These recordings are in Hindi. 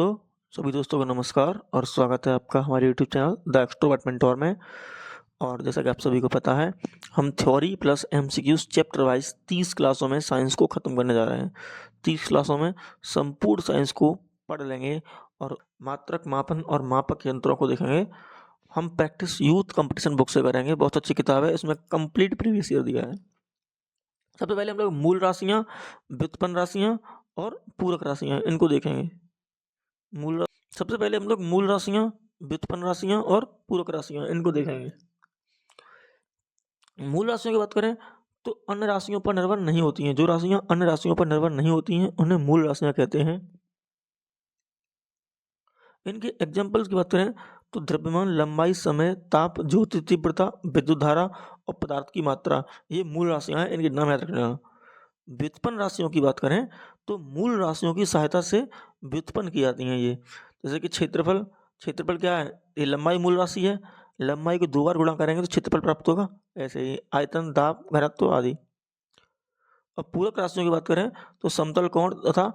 सभी दोस्तों को नमस्कार और स्वागत है आपका हमारे YouTube channel the extrovert mentor में। और जैसा कि आप सभी को पता है, हम theory plus MCQs chapter wise 30 क्लासों में साइंस को ख़त्म करने जा रहे हैं। 30 क्लासों में संपूर्ण साइंस को पढ़ लेंगे और मात्रक, मापन और मापक यंत्रों को देखेंगे। हम प्रैक्टिस यूथ कंपटीशन बुक से करेंगे। बहुत अच्छी किताब है, इसमें कंप्लीट प्रीवियस ईयर दिया है। सबसे पहले हम लोग मूल राशियाँ, व्युत्पन्न राशियाँ और पूरक राशियाँ इनको देखेंगे। सबसे पहले हम लोग मूल राशियाँ, व्युत्पन्न राशियाँ और पूरक राशियाँ इनको देखेंगे। मूल राशियों की बात करें तो अन्य राशियों पर निर्भर नहीं होती हैं। जो राशियाँ अन्य राशियों पर निर्भर नहीं होती हैं उन्हें मूल राशियाँ कहते हैं। इनके एग्जाम्पल्स की बात करें तो द्रव्यमान, लंबाई, समय, ताप, ज्योति तीव्रता, विद्युत धारा और पदार्थ की मात्रा, ये मूल राशियाँ हैं। इनके नाम याद रखना। व्युत्पन्न राशियों की बात करें तो मूल राशियों की सहायता से व्युत्पन्न की जाती हैं ये। जैसे कि क्षेत्रफल, क्षेत्रफल क्या है? ये लंबाई मूल राशि है। लंबाई को 2 बार गुणा करेंगे तो क्षेत्रफल प्राप्त होगा। ऐसे ही आयतन, दाब, घनत्व आदि। अब पूरक राशियों की बात करें तो समतल कोण तथा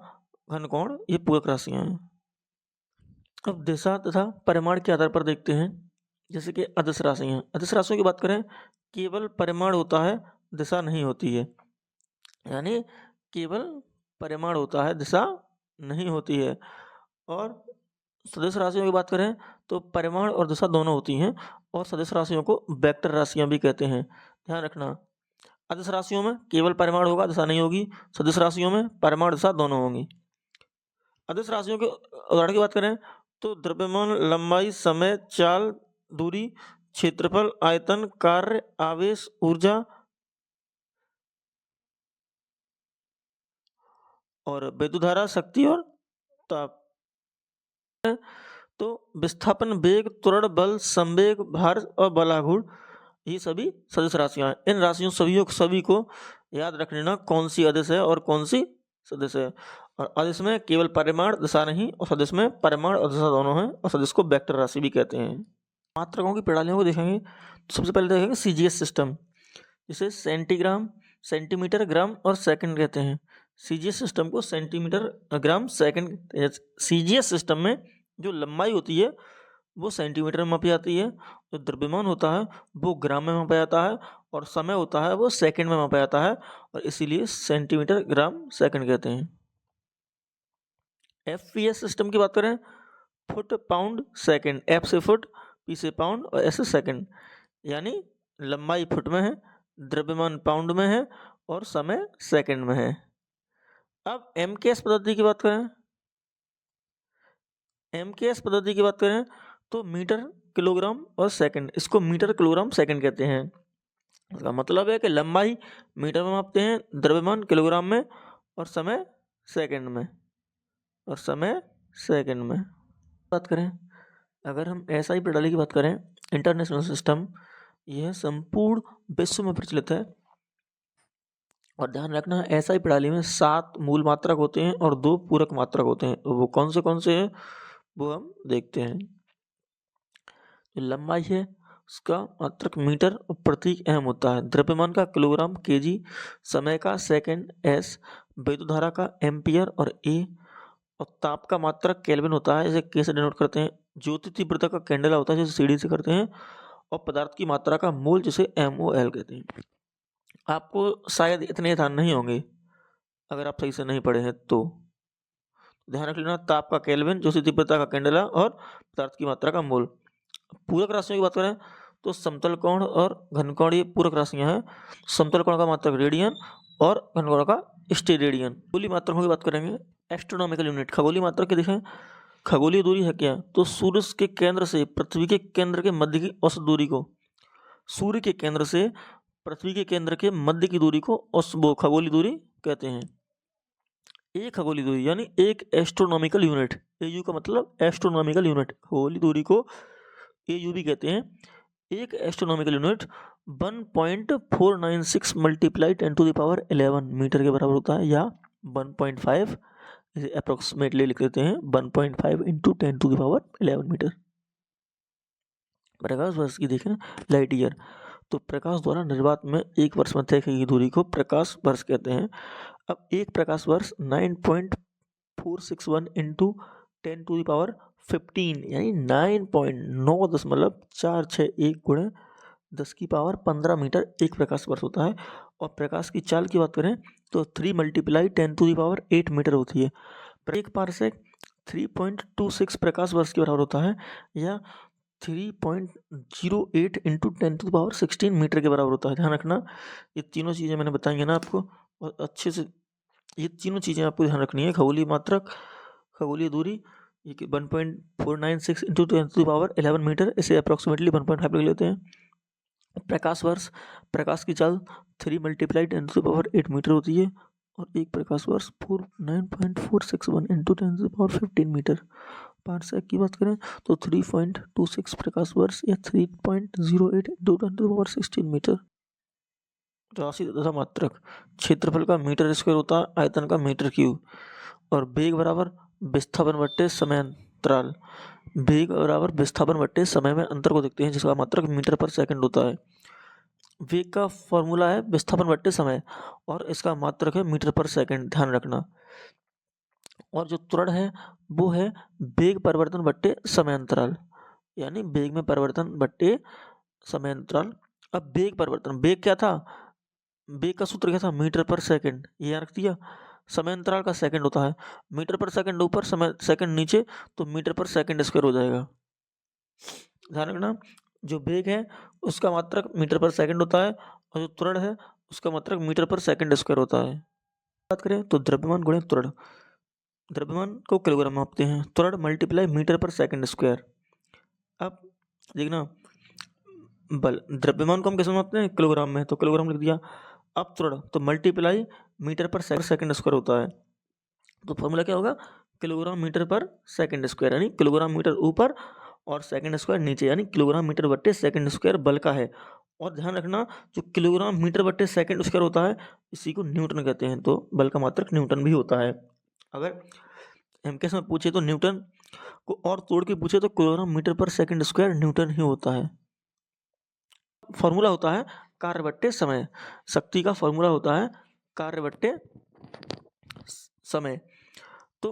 घन कोण, ये पूरक राशियां हैं। अब दिशा तथा परिमाण के आधार पर देखते हैं। जैसे कि अदिश राशियां। अदिश राशियों की बात करें, केवल परिमाण होता है, दिशा नहीं होती है। यानी केवल परिमाण होता है, दिशा नहीं होती है। और सदिश राशियों की बात करें तो परिमाण और दिशा दोनों होती हैं और सदिश राशियों को वेक्टर राशियां भी कहते हैं। ध्यान रखना, अदिश राशियों में केवल परिमाण होगा, दिशा नहीं होगी। सदिश राशियों में परिमाण, दिशा दोनों होंगी। अदिश राशियों के उदाहरण की बात करें तो द्रव्यमान, लंबाई, समय, चाल, दूरी, क्षेत्रफल, आयतन, कार्य, आवेश, ऊर्जा और विद्युत धारा, शक्ति और ताप। तो विस्थापन, वेग, त्वरण, बल, संवेग, भार और बलाघूर्ण, ये सभी सदिश राशियां हैं। इन राशियों सभी को याद रख लेना कौन सी अदिश है और कौन सी सदिश है। और अदिश में केवल परिमाण, दिशा नहीं, और सदिश में परिमाण और दिशा दोनों हैं और सदिश को वेक्टर राशि भी कहते हैं। मात्रकों की प्रणालियों को देखेंगे तो सबसे पहले देखेंगे सीजीएस सिस्टम, जिसे सेंटीग्राम, सेंटीमीटर, ग्राम और सेकंड कहते हैं। सीजीएस सिस्टम को सेंटीमीटर, ग्राम, सेकंड। सीजीएस सिस्टम में जो लंबाई होती है वो सेंटीमीटर में मापी जाती है, जो द्रव्यमान होता है वो ग्राम में मापा जाता है और समय होता है वो सेकंड में मापा जाता है, और इसीलिए सेंटीमीटर, ग्राम, सेकंड कहते हैं। एफपीएस सिस्टम की बात करें, फुट, पाउंड, सेकंड। एफ से फुट, पी से पाउंड और एस से सेकंड। यानी लंबाई फुट में है, द्रव्यमान पाउंड में है और समय सेकंड में है। अब एमकेएस पद्धति की बात करें, एमकेएस पद्धति की बात करें तो मीटर, किलोग्राम और सेकंड, इसको मीटर, किलोग्राम, सेकंड कहते हैं। इसका मतलब है कि लंबाई मीटर में मापते हैं, द्रव्यमान किलोग्राम में और समय सेकंड में, और समय सेकंड में। बात करें, अगर हम एसआई प्रणाली की बात करें, इंटरनेशनल सिस्टम, यह संपूर्ण विश्व में प्रचलित है। और ध्यान रखना, एसआई प्रणाली में 7 मूल मात्रक होते हैं और 2 पूरक मात्रक होते हैं। वो कौन से हैं वो हम देखते हैं। जो लंबाई है उसका मात्रक मीटर और प्रतीक एम होता है। द्रव्यमान का किलोग्राम, केजी, समय का सेकंड, एस, विद्युत धारा का एम्पियर और ए, और ताप का मात्रक केल्विन होता है, इसे के से डिनोट करते हैं। ज्योति तीव्रता का कैंडेला होता है, जिसे सीडी से करते हैं। और पदार्थ की मात्रा का मोल, जिसे MOL कहते हैं। आपको शायद इतने ध्यान नहीं होंगे अगर आप सही से नहीं पढ़े हैं तो ध्यान रख लेना, ताप का केल्विन, ज्योति तीव्रता का कैंडेला और पदार्थ की मात्रा का मोल। पूरक राशियों की बात करें तो समतल कोण और घनकोण, ये पूरक राशियां हैं। समतल कोण का मात्रक रेडियन और घनकोण का स्टेरेडियन। खगोलीय मात्रकों की बात करेंगे, एस्ट्रोनॉमिकल यूनिट। खगोलीय मात्रक की देखें, खगोलीय दूरी है क्या, तो सूर्य के केंद्र से पृथ्वी के केंद्र के मध्य की औसत दूरी को, सूर्य के केंद्र से पृथ्वी के केंद्र के मध्य की दूरी को वो खगोलीय दूरी कहते हैं। एक खगोलीय दूरी यानी एक एस्ट्रोनॉमिकल यूनिट, एयू का मतलब एस्ट्रोनॉमिकल यूनिट, खगोलीय दूरी को एयू भी कहते हैं। एक एस्ट्रोनॉमिकल यूनिट 1.496 मल्टीप्लाई 10⁻11 मीटर के बराबर होता है, या 1.5, इसे अप्रोक्सीमेटली लिख देते हैं 1.5 इंटू 10⁻11 मीटर। प्रकाश वर्ष की देखें, लाइट ईयर, तो प्रकाश द्वारा निर्वात में एक वर्ष में तय की गई दूरी को प्रकाश वर्ष कहते हैं। अब एक प्रकाश वर्ष 9.461 इंटू 10⁻15 यानी 9.9.461 गुणे 10⁻15 मीटर एक प्रकाश वर्ष होता है। और प्रकाश की चाल की बात करें तो 3 × 10⁸ मीटर होती है। एक पारसेक 3.26 प्रकाश वर्ष के बराबर होता है या 3.08 × 10⁻16 मीटर के बराबर होता है। ध्यान रखना, ये तीनों चीज़ें मैंने बताई है ना आपको, और अच्छे से ये तीनों चीज़ें आपको ध्यान रखनी है। खगोलीय मात्रक, खगोलीय दूरी, ये 1.496 × 10⁻11 मीटर, इसे अप्रॉक्सीमेटली 1.5 लिख लेते हैं। प्रकाश वर्ष, प्रकाश की चाल 3 × 10⁸ मीटर होती है और एक प्रकाश वर्ष 9.461 × 10⁻15 मीटर। पारसेक की बात करें तो 3.26 प्रकाश वर्ष या 3.08 × 10⁻16 मीटर। राशि तथा मात्रक, क्षेत्रफल का मीटर स्क्वायर होता है आयतन का मीटर क्यूब, और वेग बराबर विस्थापन बट्टे समय अंतराल। वेग बराबर विस्थापन बट्टे समय में अंतर को देखते हैं जिसका मात्रक मीटर पर सेकंड होता है। वेग का फॉर्मूला है विस्थापन बट्टे समय और इसका मात्रक है मीटर पर सेकंड, ध्यान रखना। और जो त्वरण है वो है वेग परिवर्तन बट्टे समय अंतराल, यानी वेग में परिवर्तन बट्टे समय अंतराल। अब वेग परिवर्तन, वेग क्या था, वेग का सूत्र क्या था, मीटर पर सेकंड, ये याद रख दिया। समय अंतराल का सेकंड होता है, मीटर पर सेकंड ऊपर, समय सेकंड नीचे, तो मीटर पर सेकंड स्क्वायर हो जाएगा। ध्यान रखना, जो वेग है उसका मात्रक मीटर पर सेकंड होता है और जो त्वरण है उसका मात्रक मीटर पर सेकंड स्क्वायर होता है। बात करें तो द्रव्यमान गुणे त्वरण, द्रव्यमान को किलोग्राम में मापते हैं, त्वरण मल्टीप्लाई मीटर पर सेकंड स्क्वायर। अब देखना, बल, द्रव्यमान को हम कैसे मापते हैं, किलोग्राम में, तो किलोग्राम लिख दिया। अब त्वरण तो मल्टीप्लाई मीटर पर सेकंड स्क्वायर होता है, तो फॉर्मूला क्या होगा, किलोग्राम मीटर पर सेकंड स्क्वायर, यानी किलोग्राम मीटर ऊपर और सेकंड स्क्वायर नीचे, यानी किलोग्राम मीटर बट्टे सेकंड स्क्वायर बल का है। और ध्यान रखना, जो किलोग्राम मीटर बट्टे सेकंड स्क्वायर होता है इसी को न्यूटन कहते हैं, तो बल का मात्रक न्यूटन भी होता है। अगर एमकेएस में पूछे तो न्यूटन को और तोड़ के पूछे तो किलोग्राम मीटर पर सेकंड स्क्वायर न्यूटन ही होता है। फॉर्मूला होता है कार्य बट्टे समय, शक्ति का फॉर्मूला होता है कार्य बट्टे समय, तो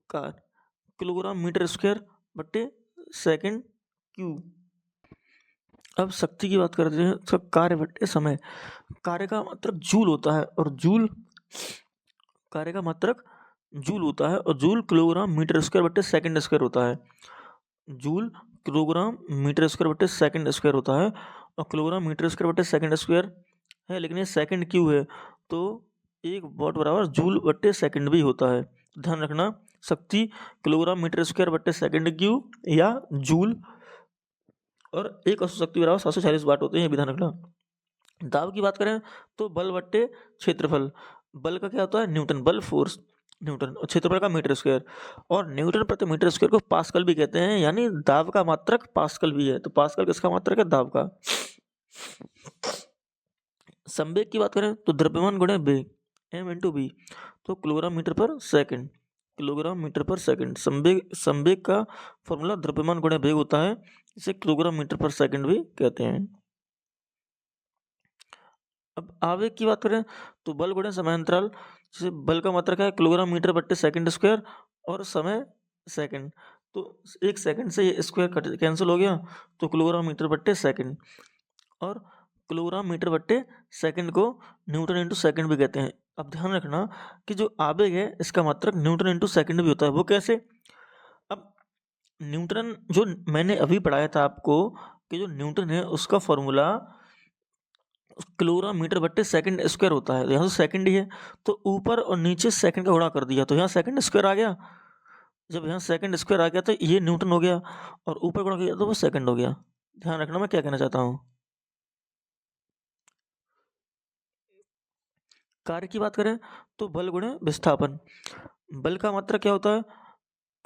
किलोग्राम मीटर स्क्वायर बट्टे सेकंड क्यूब। अब शक्ति की बात करते हैं, तो कार्य बट्टे समय, कार्य का मात्रक जूल होता है और जूल, कार्य का मात्रक जूल होता है और जूल किलोग्राम मीटर स्क्वायर बट्टे सेकंड स्क्वायर होता है। जूल किलोग्राम मीटर स्क्वायर बट्टे सेकंड स्क्वायर होता है और किलोग्राम मीटर स्क्वायर बट्टे सेकंड स्क्वायर है, लेकिन ये सेकंड क्यू है, तो 1 वाट बराबर जूल बट्टे सेकंड भी होता है। ध्यान रखना, शक्ति किलोग्राम मीटर स्क्वायर बट्टे सेकंड क्यू या जूल, और एक औसत शक्ति बराबर 740 वाट होते हैं, ये भी ध्यान रखना। दाब की बात करें तो बल बट्टे क्षेत्रफल, बल का क्या होता है, न्यूटन, बल फोर्स न्यूटन, और क्षेत्रफल का मीटर स्क्वायर, और न्यूटन प्रति मीटर स्क्वायर को पास्कल भी कहते हैं, यानी दाब का मात्रक पास्कल भी है। तो पास्कल किसका मात्रक है, दाब का। संवेग की बात करें तो द्रव्यमान गुणे वेग, m×v, तो किलोग्राम मीटर पर सेकंड, किलोग्राम मीटर पर सेकंड। संवेग का फॉर्मूला द्रव्यमान गुणे वेग होता है, इसे किलोग्राम मीटर पर सेकंड भी कहते हैं। अब आवेग की बात करें तो बल गुणे समय अंतराल, जैसे बल का मात्रक है किलोग्राम मीटर बट्टे सेकंड स्क्वायर और समय सेकंड, तो 1 सेकंड से ये स्क्वायर कैंसिल हो गया, तो किलोग्राम मीटर बट्टे सेकंड। और किलोग्राम मीटर बट्टे सेकंड को न्यूटन इंटू सेकंड भी कहते हैं। अब ध्यान रखना कि जो आवेग है इसका मात्रक न्यूटन इंटू सेकंड भी होता है, वो कैसे। अब न्यूटन, जो मैंने अभी पढ़ाया था आपको कि जो न्यूटन है उसका फॉर्मूला किलोग्राम मीटर बट्टे सेकंड स्क्वायर होता है, यहाँ तो सेकंड ही है, तो ऊपर और नीचे सेकंड का गुणा कर दिया तो यहाँ सेकंड स्क्वायर आ गया। जब यहाँ सेकंड स्क्वायर आ गया तो ये न्यूटन हो गया और ऊपर गुणा किया तो वो सेकंड हो गया। ध्यान रखना मैं क्या कहना चाहता हूँ। कार्य की बात करें तो बल गुणे विस्थापन, बल का मात्रक क्या होता है,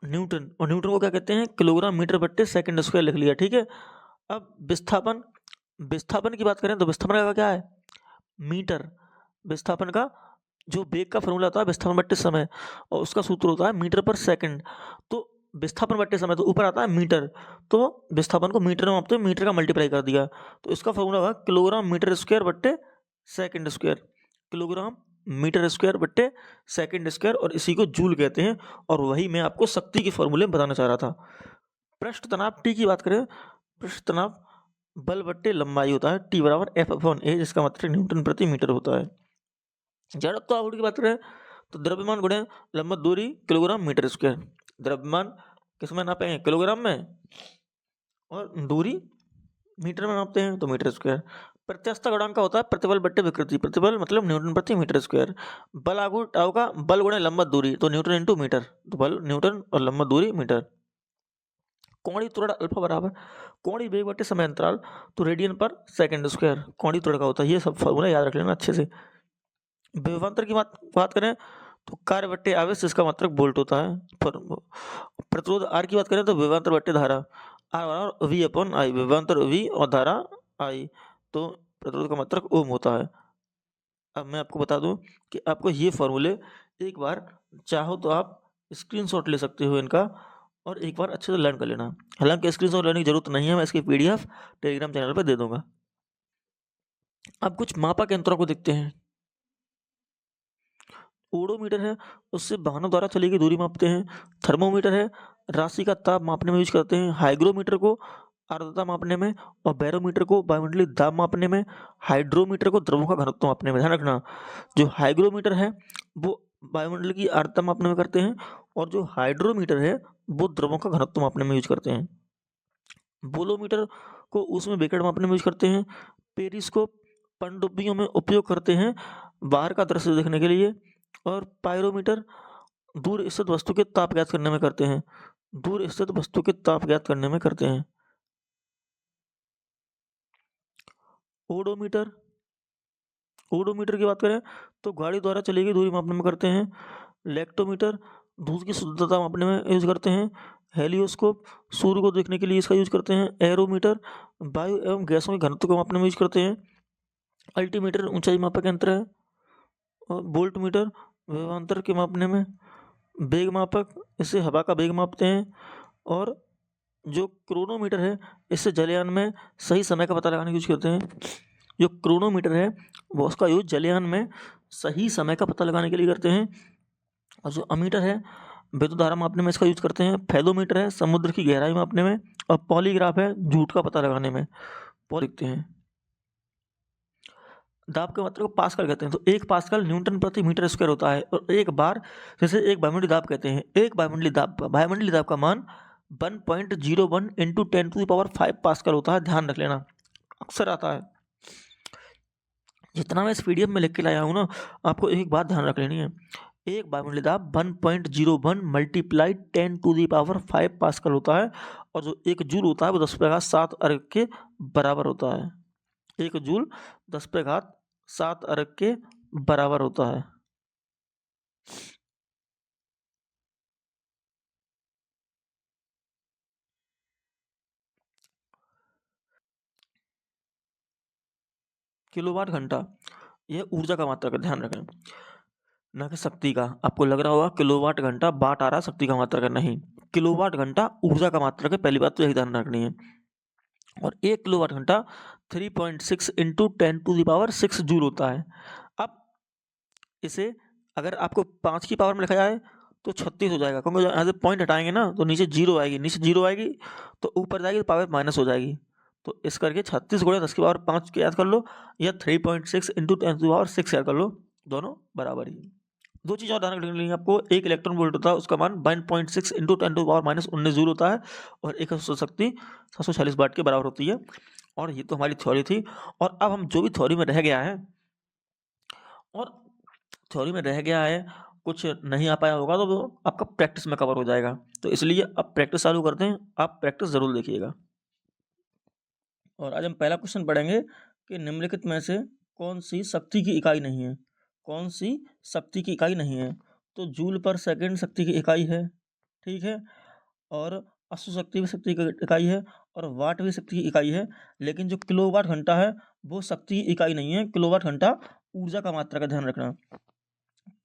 न्यूटन, और न्यूटन को क्या कहते हैं, किलोग्राम मीटर बट्टे सेकंड स्क्वायर लिख लिया, ठीक है। अब विस्थापन, विस्थापन की बात करें तो विस्थापन का क्या है, मीटर। विस्थापन का जो वेग का फॉर्मूला होता है विस्थापन बट्टे समय, और उसका सूत्र होता है मीटर पर सेकंड। तो विस्थापन बट्टे समय तो ऊपर आता है मीटर, तो विस्थापन को मीटर में मापते हैं, मीटर का मल्टीप्लाई कर दिया, तो इसका फॉर्मूला होगा किलोग्राम मीटर स्क्वायर बट्टे second square. Kilogram metre square बट्टे सेकंड स्क्वायर, और इसी को जूल कहते हैं। और वही मैं आपको शक्ति के फॉर्मूले में बताना चाह रहा था। पृष्ठ तनाव टी की बात करें, पृष्ठ तनाव बल बट्टे लंबाई होता है, टी बराबर F/A, जिसका मतलब न्यूटन प्रति मीटर होता है। जड़त्व आवर्त की बात करें तो द्रव्यमान गुणे लंबवत दूरी किलोग्राम मीटर स्क्वायर। द्रव्यमान किसमें नापेंगे? किलोग्राम में, और दूरी मीटर में नापते हैं तो मीटर स्क्वायर। प्रत्यास्थता गुणांक का होता है प्रतिबल बट्टे विकृति। प्रतिबल मतलब न्यूटन प्रति मीटर स्क्वायर। बल आगू टाउ का बल गुणे लंबवत दूरी, तो न्यूटन इंटू मीटर, तो बल न्यूटन और लंबवत दूरी मीटर। कोणीय त्वरण अल्फा बराबर कोणीय वेग बट्टे समय अंतराल, तो रेडियन पर सेकंड स्क्वायर कोणीय त्वरण का होता है। ये सब फॉर्मूला याद रख लेना अच्छे से। विभवांतर की बात करें तो कार्य बट्टे आवेश, जिसका मात्रक वोल्ट होता है। प्रतिरोध आर की बात करें तो विभवांतर बट्टे धारा, आर बराबर V/I, विभवांतर V और धारा I, तो प्रतिरोध का मात्रक ओम होता है। अब मैं आपको बता दूं कि आपको ये फॉर्मूले एक बार चाहो तो आप स्क्रीनशॉट ले सकते हो इनका, और एक बार अच्छे से लर्न कर लेना। हालांकि स्क्रीनशॉट लेने की जरूरत नहीं है, मैं इसकी PDF टेलीग्राम चैनल पर दे दूंगा। अब कुछ मापक यंत्रों को देखते हैं। ओडोमीटर है, उससे वाहनों द्वारा चली गई दूरी मापते हैं। थर्मोमीटर है, राशि का ताप मापने में यूज करते हैं। हाइग्रोमीटर को आर्द्रता मापने में, और बैरोमीटर को वायुमंडलीय दाब मापने में। हाइड्रोमीटर को द्रवों का घनत्व मापने में। ध्यान रखना, जो हाइग्रोमीटर है वो वायुमंडल की आर्द्रता मापने में करते हैं, और जो हाइड्रोमीटर है वो द्रवों का घनत्व मापने में यूज करते हैं। बोलोमीटर को उसमें विकिरण मापने में यूज करते हैं। पेरिस्कोप पनडुब्बियों में उपयोग करते हैं बाहर का दृश्य देखने के लिए। और पायरोमीटर दूर स्थित वस्तु के ताप ज्ञात करने में करते हैं। दूर स्थित वस्तु के ताप ज्ञात करने में करते हैं। ओडोमीटर की बात करें तो गाड़ी द्वारा चली गई दूरी मापने में करते हैं। लेक्टोमीटर दूध की शुद्धता मापने में यूज करते हैं। हेलियोस्कोप सूर्य को देखने के लिए इसका यूज करते हैं। एरोमीटर वायु एवं गैसों के घनत्व को मापने में यूज करते हैं। अल्टीमीटर ऊंचाई मापक यंत्र है। और वोल्टमीटर विभवांतर के मापने में। वेग मापक, इससे हवा का वेग मापते हैं। और जो क्रोनोमीटर है, इससे जलयान में सही समय का पता लगाने की यूज करते हैं। जो क्रोनोमीटर है वो उसका यूज जलयान में सही समय का पता लगाने के लिए करते हैं। और जो अमीटर है विद्युत धारा मापने में इसका यूज करते हैं। फेलोमीटर है समुद्र की गहराई मापने में। और पॉलीग्राफ है झूठ का पता लगाने में। लिखते हैं। दाब के मात्रा को पास्कल कहते हैं, तो 1 पास्कल न्यूटन प्रति मीटर स्क्वायर होता है। और एक बार जैसे एक वायुमंडलीय दाब कहते हैं, एक वायुमंडलीय दाब का मान 1.01 इंटू 10⁵ पास्कल होता है। ध्यान रख लेना, अक्सर आता है। जितना मैं इस PDF में लिख के लाया हूँ ना, आपको एक बात ध्यान रख लेनी है। एक वायुमंडलीय दाब 1.01 मल्टीप्लाइड 10⁵ पास्कल होता है। और जो 1 जूल होता है वो 10⁵ अर्ग के बराबर होता है। 1 जूल 10⁵ अर्ग के बराबर होता है। किलोवाट घंटा, यह ऊर्जा का मात्रक है। ध्यान रखें, ना कि शक्ति का। आपको लग रहा होगा किलोवाट घंटा वाट आ रहा, शक्ति का मात्रक है। नहीं, किलोवाट घंटा ऊर्जा का मात्रक है। पहली बात तो यही ध्यान रखनी है। और 1 किलोवाट घंटा 3.6 इंटू 10⁶ जूल होता है। अब इसे अगर आपको 5 की पावर में लिखा जाए तो 36 हो जाएगा, क्योंकि यहाँ से पॉइंट हटाएंगे ना तो नीचे जीरो आएगी, नीचे जीरो आएगी तो ऊपर जाएगी तो पावर माइनस हो जाएगी। तो इस करके 36 गुणे 10⁵ के याद कर लो, या 3.6 इंटू 10⁶ याद कर लो, दोनों बराबर ही। 2 चीज़ और ध्यान रखनी है आपको। एक इलेक्ट्रॉन वोल्ट होता है, उसका मान 1.6 इंटू 10⁻⁻19 जूल होता है। और एक शक्ति 740 वाट के बराबर होती है। और ये तो हमारी थ्योरी थी। और अब हम जो भी थ्योरी में रह गया है, और थ्योरी में रह गया है कुछ नहीं आ पाया होगा तो वो आपका प्रैक्टिस में कवर हो जाएगा। तो इसलिए अब प्रैक्टिस चालू करते हैं, आप प्रैक्टिस ज़रूर देखिएगा। और आज हम पहला क्वेश्चन पढ़ेंगे कि निम्नलिखित में से कौन सी शक्ति की इकाई नहीं है। कौन सी शक्ति की इकाई नहीं है? तो जूल पर सेकंड शक्ति की इकाई है, ठीक है। और अश्व शक्ति भी शक्ति की इकाई है, और वाट भी शक्ति की इकाई है। लेकिन जो किलोवाट घंटा है वो शक्ति की इकाई नहीं है। किलोवाट घंटा ऊर्जा का मात्रक है, ध्यान रखना।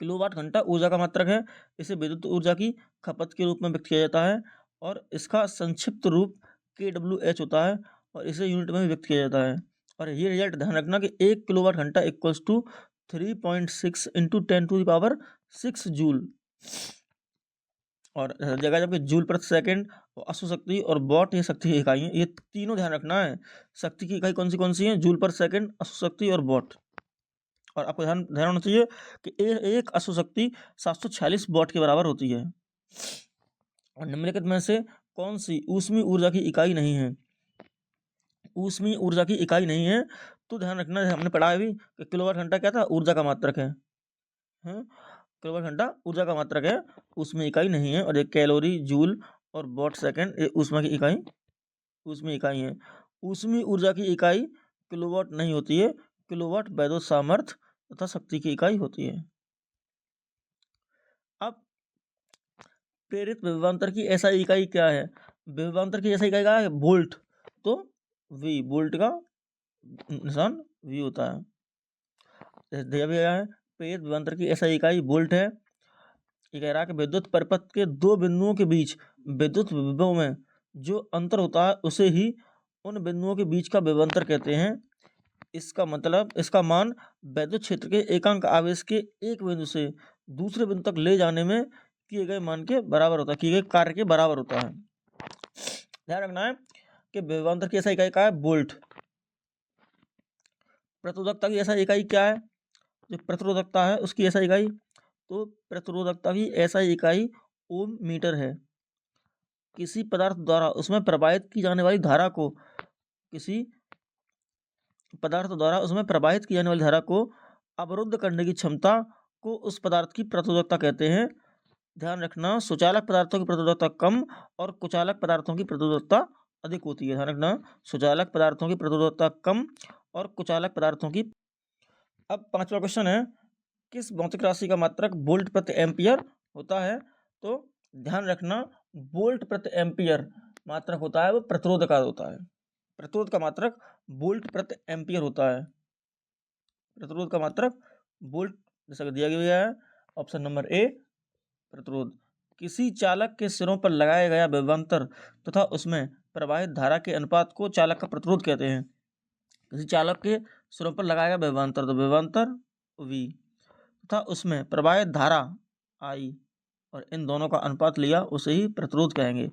किलोवाट घंटा ऊर्जा का मात्रक है। इसे विद्युत ऊर्जा की खपत के रूप में व्यक्त किया जाता है। और इसका संक्षिप्त रूप kWh होता है। और इसे यूनिट में भी व्यक्त किया जाता है। और ये रिजल्ट ध्यान रखना कि 1 किलोवाट घंटा इक्वल्स टू 3.6 इंटू 10⁶ जूल। और जगह जबकि जूल प्रति सेकंड, अश्व शक्ति और वॉट ये शक्ति की इकाई है। ये तीनों ध्यान रखना है। शक्ति की इकाई कौन सी है? जूल पर सेकंड, अश्व शक्ति और वॉट। और आपको ध्यान होना चाहिए कि एक अश्व शक्ति 746 वॉट के बराबर होती है। और निम्नलिखित में से कौन सी ऊष्मीय ऊर्जा की इकाई नहीं है? ऊष्मीय ऊर्जा की इकाई नहीं है तो ध्यान रखना, हमने पढ़ा है भी कि किलोवाट घंटा क्या था? ऊर्जा का मात्रक है। किलोवाट घंटा ऊर्जा का मात्रक है, उसमें इकाई नहीं है। और एक कैलोरी, जूल और वॉट सेकंड ये ऊष्मा की इकाई, उसमें इकाई है। ऊष्मीय ऊर्जा की इकाई किलोवाट नहीं होती है, किलोवाट वैद्युत सामर्थ्य तथा शक्ति की इकाई होती है। अब प्रेरित विभवांतर की एसआई इकाई क्या है? विभवांतर की एसआई इकाई क्या है? वोल्ट। तो वी, वोल्ट का निशान वी होता है। दिया भी गया है प्रेरित विभवांतर की एसआई इकाई वोल्ट है। ये कह रहा है कि विद्युत परिपथ के दो बिंदुओं के बीच विद्युत विभव में जो अंतर होता है उसे ही उन बिंदुओं के बीच का विभवांतर कहते हैं। इसका मतलब, इसका मान वैद्युत क्षेत्र के एकांक आवेश के एक बिंदु से दूसरे बिंदु तक ले जाने में किए गए मान के बराबर होता है, किए गए कार्य के बराबर होता है। ध्यान रखना है कि विभवांतर की एसआई इकाई क्या है? वोल्ट। प्रतिरोधकता की एसआई इकाई क्या है? जो प्रतिरोधकता है उसकी एसआई इकाई, तो प्रतिरोधकता की एसआई इकाई ओम मीटर है। किसी पदार्थ द्वारा उसमें प्रवाहित की जाने वाली धारा को, किसी पदार्थ द्वारा उसमें प्रवाहित की जाने वाली धारा को अवरुद्ध करने की क्षमता को उस पदार्थ की प्रतिरोधकता कहते हैं। ध्यान रखना, सुचालक पदार्थों की प्रतिरोधकता कम और कुचालक पदार्थों की प्रतिरोधकता अधिक होती है। ध्यान रखना, सुचालक पदार्थों की प्रतिरोधकता कम और कुचालक पदार्थों की। अब पांचवा क्वेश्चन है, किस भौतिक राशि का मात्रक वोल्ट प्रति एम्पियर होता है? तो ध्यान रखना, वोल्ट प्रति एम्पियर मात्रक होता है वो प्रतिरोध का होता है। प्रतिरोध का मात्रक वोल्ट प्रति एम्पियर होता है। प्रतिरोध का मात्रक वोल्ट, जैसा दिया गया है ऑप्शन नंबर ए, प्रतिरोध। किसी चालक के सिरों पर लगाया गया विभवांतर तथा उसमें प्रवाहित धारा के अनुपात को चालक का प्रतिरोध कहते हैं। किसी चालक के सिरों पर लगाया गया विभवांतर, तो विभवांतर वी तथा उसमें प्रवाहित धारा आई और इन दोनों का अनुपात लिया, उसे ही प्रतिरोध कहेंगे।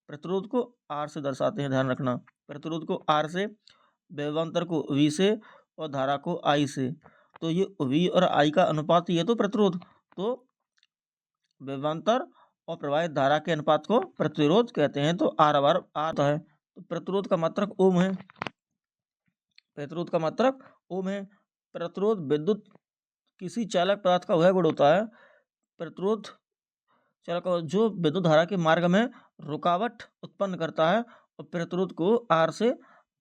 प्रतिरोध को आर से दर्शाते हैं। ध्यान रखना, प्रतिरोध को आर से, विभवांतर को वी से और धारा को आई से। तो ये वी और आई का अनुपात ही है तो प्रतिरोध। तो विभवांतर और प्रवाहित धारा के अनुपात को प्रतिरोध कहते हैं। तो आर बार आता है। तो प्रतिरोध का मात्रक ओम है। प्रतिरोध का मात्रक ओम है। प्रतिरोध विद्युत किसी चालक पदार्थ का वह गुण होता है, प्रतिरोध चालक जो विद्युत धारा के मार्ग में रुकावट उत्पन्न करता है और प्रतिरोध को आर से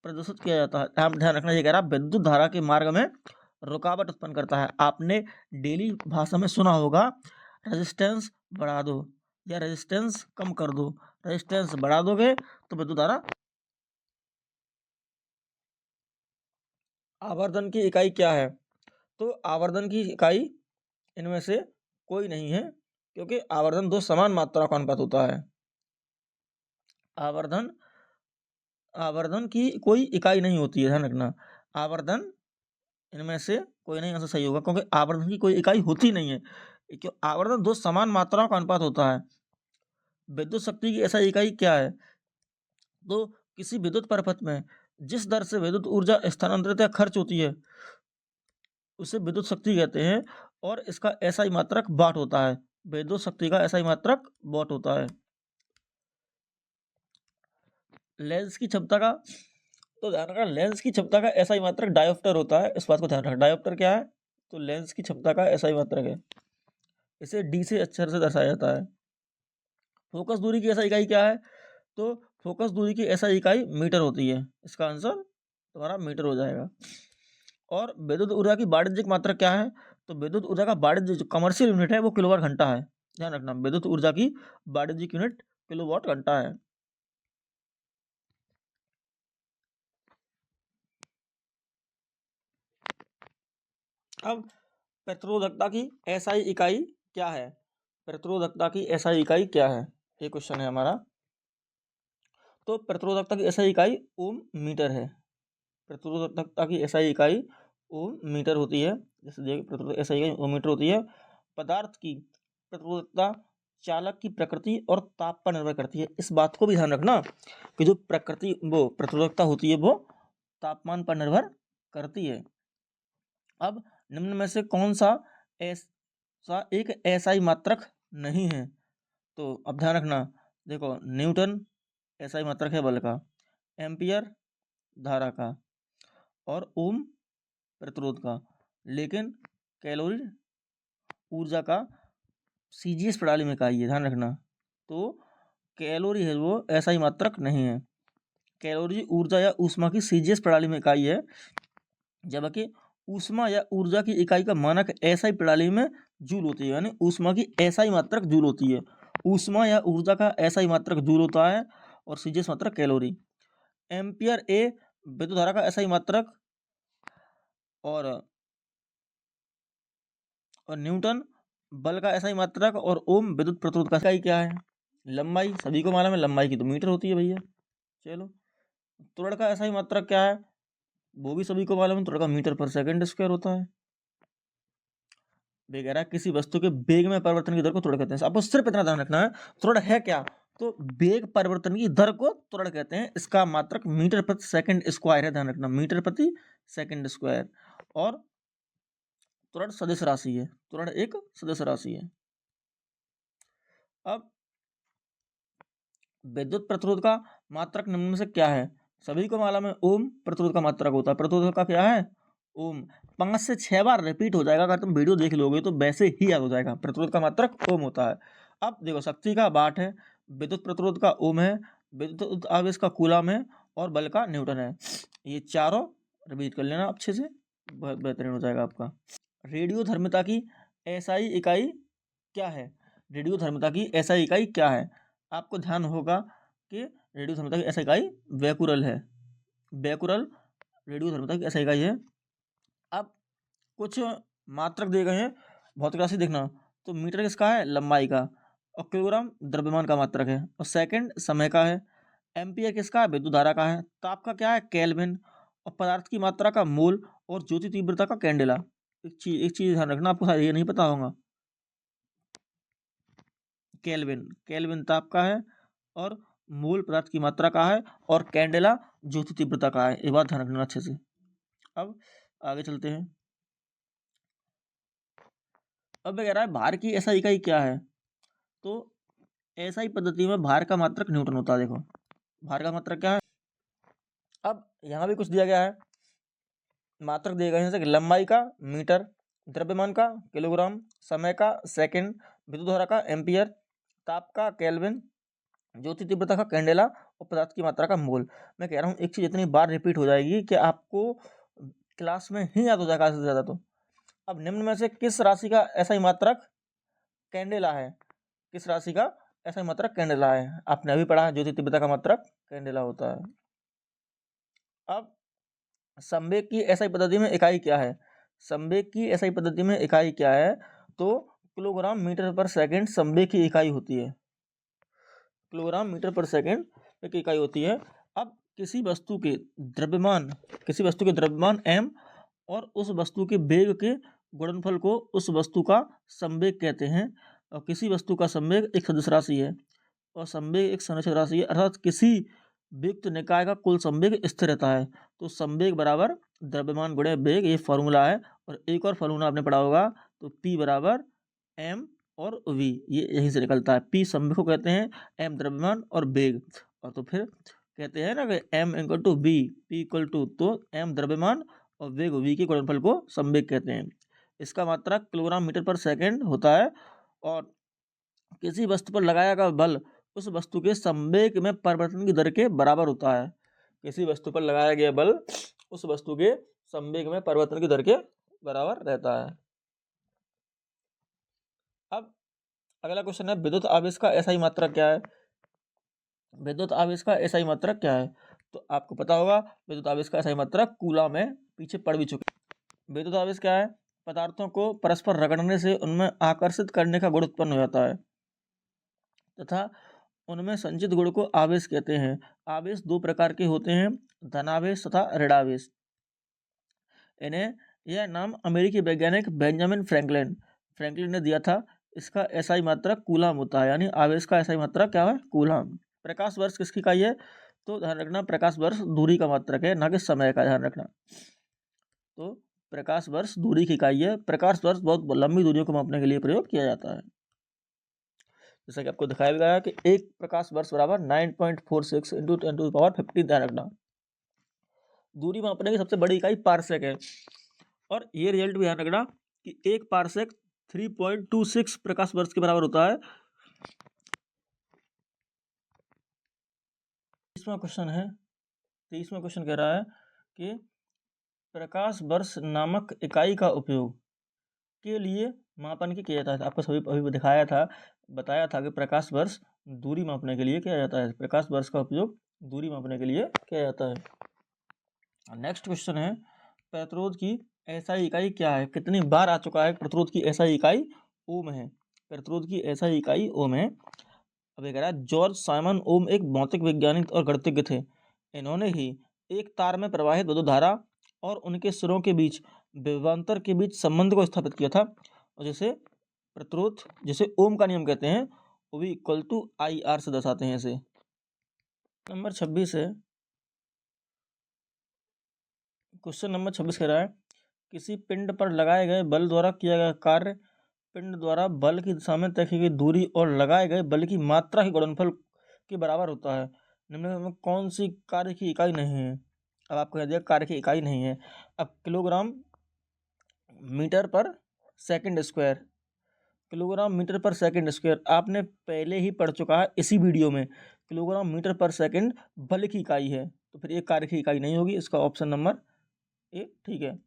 प्रदर्शित किया जाता है। आप ध्यान रखना, ये कह रहा है विद्युत धारा के मार्ग में रुकावट उत्पन्न करता है। आपने डेली भाषा में सुना होगा, रेजिस्टेंस बढ़ा दो या रेजिस्टेंस कम कर दो। रेजिस्टेंस बढ़ा दोगे तो विद्युत धारा। आवर्धन की इकाई क्या है? तो आवर्धन की इकाई इनमें से कोई नहीं है, क्योंकि आवर्धन दो समान मात्रा का अनुपात होता है। आवर्धन की कोई इकाई नहीं होती है। ध्यान रखना, आवर्धन इनमें से कोई नहीं, आंसर सही होगा, क्योंकि आवर्धन की कोई इकाई होती नहीं है। क्यों? आवर्धन दो समान मात्राओं का अनुपात होता है। विद्युत शक्ति की ऐसा इकाई क्या है? तो किसी विद्युत परिपथ में जिस दर से विद्युत ऊर्जा स्थानांतरित या खर्च होती है उसे विद्युत शक्ति कहते हैं। और इसका एसआई मात्रक वाट होता है। विद्युत शक्ति का एसआई मात्रक वाट होता है। लेंस की क्षमता का, तो ध्यान रखना, लेंस की क्षमता का एसआई मात्रक डायोप्टर होता है। इस बात को ध्यान रखना। डायोप्टर क्या है? तो लेंस की क्षमता का एसआई मात्रक है। इसे डी से अक्षर से दर्शाया जाता है। फोकस दूरी की एसआई इकाई क्या है? तो फोकस दूरी की एसआई इकाई मीटर होती है। इसका आंसर तुम्हारा मीटर हो जाएगा। और विद्युत ऊर्जा की वाणिज्यिक मात्रा क्या है? तो विद्युत ऊर्जा का वाणिज्य जो कमर्शियल यूनिट है वो किलोवाट घंटा है। ध्यान रखना, विद्युत ऊर्जा की वाणिज्यिक यूनिट किलोवाट घंटा है। अब प्रतिरोधकता की एसआई इकाई क्या है? प्रतिरोधकता की एसआई इकाई क्या है, ये क्वेश्चन है हमारा। तो प्रतिरोधकता की एसआई इकाई ओम मीटर है। प्रतिरोधकता की एसआई इकाई ओम मीटर होती है। जैसे देखिए प्रतिरोधकता SI इकाई ओम मीटर होती है। पदार्थ की प्रतिरोधकता चालक की प्रकृति और ताप पर निर्भर करती है। इस बात को भी ध्यान रखना कि जो प्रतिरोधकता होती है वो तापमान पर निर्भर करती है। अब निम्न में से कौन सा ऐसा एक SI मात्रक नहीं है? तो अब ध्यान रखना, देखो न्यूटन SI मात्रक है बल का, एम्पियर धारा का और ओम प्रतिरोध का, लेकिन कैलोरी ऊर्जा का CGS प्रणाली में इकाई है, ध्यान रखना। तो कैलोरी है वो SI मात्रक नहीं है। कैलोरी ऊर्जा या ऊष्मा की CGS प्रणाली में इकाई है, जबकि ऊष्मा या ऊर्जा की इकाई का मानक SI प्रणाली में जूल होती है। यानी ऊष्मा की SI मात्रक जूल होती है, ऊष्मा या ऊर्जा का SI मात्रक जूल होता है और CGS मात्रक कैलोरी। एम्पियर ए विद्युत धारा का SI मात्रक और न्यूटन बल का SI मात्रक और ओम विद्युत प्रतिरोध का इकाई क्या है? लंबाई, सभी को मालूम है लंबाई की तो मीटर होती है भैया। चलो, त्वरण का SI मात्रक क्या है? वो भी सभी को मालूम है, त्वरण का मीटर पर सेकंड स्क्वायर होता है। वगैरह किसी वस्तु के वेग में परिवर्तन की दर को त्वरण कहते हैं। आपको सिर्फ इतना ध्यान रखना है, त्वरण है क्या? तो वेग परिवर्तन की दर को त्वरण कहते हैं। इसका मात्रक मीटर प्रति सेकंड स्क्वायर है, ध्यान रखना, मीटर प्रति सेकंड स्क्वायर। और त्वरण सदिश राशि है, त्वरण एक सदिश राशि है। अब विद्युत प्रतिरोध का मात्रक निम्न में से क्या है? सभी को मालूम है ओम प्रतिरोध का मात्रक होता है। प्रतिरोध का क्या है? ओम। 5 से 6 बार रिपीट हो जाएगा, अगर तुम वीडियो देख लोगे तो वैसे ही याद हो जाएगा। प्रतिरोध का मात्रक ओम होता है। अब देखो, शक्ति का वाट है, विद्युत प्रतिरोध का ओम है, विद्युत आवेश का कूलम है और बल का न्यूटन है। ये चारों रिपीट कर लेना अच्छे से, बहुत बेहतरीन हो जाएगा आपका। रेडियो धर्मिता की SI इकाई क्या है? रेडियो धर्मिता की SI इकाई क्या है? आपको ध्यान होगा कि रेडियो धर्मिता की SI इकाई बैकुरल है। बैकुरल रेडियो धर्मिता की SI इकाई है। अब कुछ मात्रक दिए गए हैं, भौतिक राशि देखना। तो मीटर किसका है? लंबाई का। और किलोग्राम द्रव्यमान का मात्रक है। और सेकंड समय का है। एम्पियर किसका है? विद्युत धारा का है। ताप का क्या है? केल्विन। और पदार्थ की मात्रा का मोल। और ज्योति तीव्रता का कैंडेला। एक चीज ध्यान रखना, आपको शायद ये नहीं पता होगा, केल्विन, केल्विन ताप का है और मूल पदार्थ की मात्रा का है और कैंडेला ज्योति तीव्रता का है। ये बात ध्यान रखना अच्छे से। अब आगे चलते हैं। अब कह रहा है भार की SI इकाई क्या है? तो SI पद्धति में भार का मात्रक न्यूटन होता है। देखो, भार का मात्रक क्या है? अब यहाँ भी कुछ दिया गया है, मात्रक दिए गए हैं, जैसे लंबाई का मीटर, द्रव्यमान का किलोग्राम, समय का सेकंड, विद्युत धारा का एम्पियर, ताप का केल्विन, ज्योति तीव्रता का कैंडेला और पदार्थ की मात्रा का मोल। मैं कह रहा हूँ एक चीज इतनी बार रिपीट हो जाएगी कि आपको क्लास में ही याद हो जाएगा आधे से ज्यादा। तो अब निम्न में से किस राशि का SI मात्रक कैंडेला है? किस राशि का SI मात्रक कैंडेला है? आपने अभी पढ़ा है, ज्योति तीव्रता का मात्रक कैंडेला होता है। अब संवेग की SI पद्धति में इकाई क्या है? संवेग की SI पद्धति में इकाई क्या है? तो किलोग्राम मीटर पर सेकंड संवेग की इकाई होती है। किलोग्राम मीटर पर सेकंड एक इकाई होती है। अब किसी वस्तु के द्रव्यमान m और उस वस्तु के वेग के गुणनफल को उस वस्तु का संवेग कहते हैं। और किसी वस्तु का संवेग एक सदिश राशि है और संवेग एक संरक्षित राशि है, अर्थात किसी वियुक्त निकाय का कुल संवेग स्थिर रहता है। तो संवेग बराबर द्रव्यमान गुणे वेग, ये फॉर्मूला है। और एक और फॉर्मूला आपने पढ़ा होगा, तो P बराबर m और v, ये यहीं से निकलता है। P संवेग को कहते हैं, m द्रव्यमान और वेग। और तो फिर कहते हैं ना कि m equal to v, P equal to, तो m द्रव्यमान और वेग v के गुणनफल को संवेग कहते हैं। इसका मात्रक किलोग्राम मीटर पर सेकंड होता है। और किसी वस्तु पर लगाया गया बल उस वस्तु के संवेग में परिवर्तन की दर के बराबर होता है। किसी वस्तु पर लगाया गया बल उस वस्तु के संवेग में परिवर्तन की दर के बराबर रहता है। अब अगला क्वेश्चन है, विद्युत आवेश का SI मात्रक क्या है? विद्युत आवेश का SI मात्रक क्या है? तो आपको पता होगा, विद्युत आवेश का SI मात्रक कूलम है, पीछे पढ़ भी चुके। विद्युत आवेश क्या है? पदार्थों को परस्पर रगड़ने से उनमें आकर्षित करने का गुण उत्पन्न हो जाता है तथा उनमें संचित गुण को आवेश कहते हैं। आवेश दो प्रकार के होते हैं, धनावेश तथा ऋणावेश। इन्हें यह नाम अमेरिकी वैज्ञानिक बेंजामिन फ्रैंकलिन ने दिया था। इसका एसआई मात्रक कूलम होता है, यानी आवेश का एसआई मात्रक क्या है? कूलम। प्रकाश वर्ष किसकी इकाई है? तो ध्यान रखना, प्रकाश वर्ष दूरी का मात्रक है, ना कि समय का, ध्यान रखना। तो प्रकाश वर्ष दूरी की इकाई है। प्रकाश वर्ष बहुत लंबी दूरियों को मापने के लिए प्रयोग किया जाता है। जैसा कि आपको दिखाया गया कि एक प्रकाश वर्ष बराबर 9.46 इंटू 10⁻⁵ ध्यान रखना। दूरी मापने की सबसे बड़ी इकाई पारसेक है, और ये रिजल्ट भी ध्यान रखना कि एक पारसेक 3.26 प्रकाश वर्ष के बराबर होता है। 30वां क्वेश्चन है, 30वां क्वेश्चन कह रहा है कि प्रकाश वर्ष नामक इकाई का उपयोग के लिए मापन की किया जाता है। आपको सभी अभी दिखाया था, बताया था कि प्रकाश वर्ष दूरी मापने के लिए किया जाता है। प्रकाश वर्ष का उपयोग दूरी मापने के लिए किया जाता है। नेक्स्ट क्वेश्चन है, प्रतिरोध की एसआई इकाई क्या है? कितनी बार आ चुका है प्रतिरोध की एसआई इकाई ओम है। प्रतिरोध की एसआई इकाई ओम है। अब ये कह रहा है जॉर्ज साइमन ओम एक भौतिक वैज्ञानिक और गणितज्ञ थे। इन्होंने ही एक तार में प्रवाहित विद्युत धारा और उनके सिरों के बीच विभवांतर के बीच संबंध को स्थापित किया था, और जैसे प्रतिरोध, जैसे ओम का नियम कहते हैं, वो भी इक्वल टू आई आर से दर्शाते हैं इसे। नंबर 26 है, क्वेश्चन नंबर 26 कह रहा है किसी पिंड पर लगाए गए बल द्वारा किया गया कार्य पिंड द्वारा बल की दिशा में तय की गई दूरी और लगाए गए बल की मात्रा के गुणनफल के बराबर होता है। निम्न में कौन सी कार्य की इकाई नहीं है? अब आपको कह दिया कार्य की इकाई नहीं है। अब किलोग्राम मीटर पर सेकंड स्क्वायर, किलोग्राम मीटर पर सेकंड स्क्वायर आपने पहले ही पढ़ चुका है इसी वीडियो में। किलोग्राम मीटर पर सेकंड बल की इकाई है, तो फिर ये कार्य की इकाई नहीं होगी। इसका ऑप्शन नंबर ए ठीक है।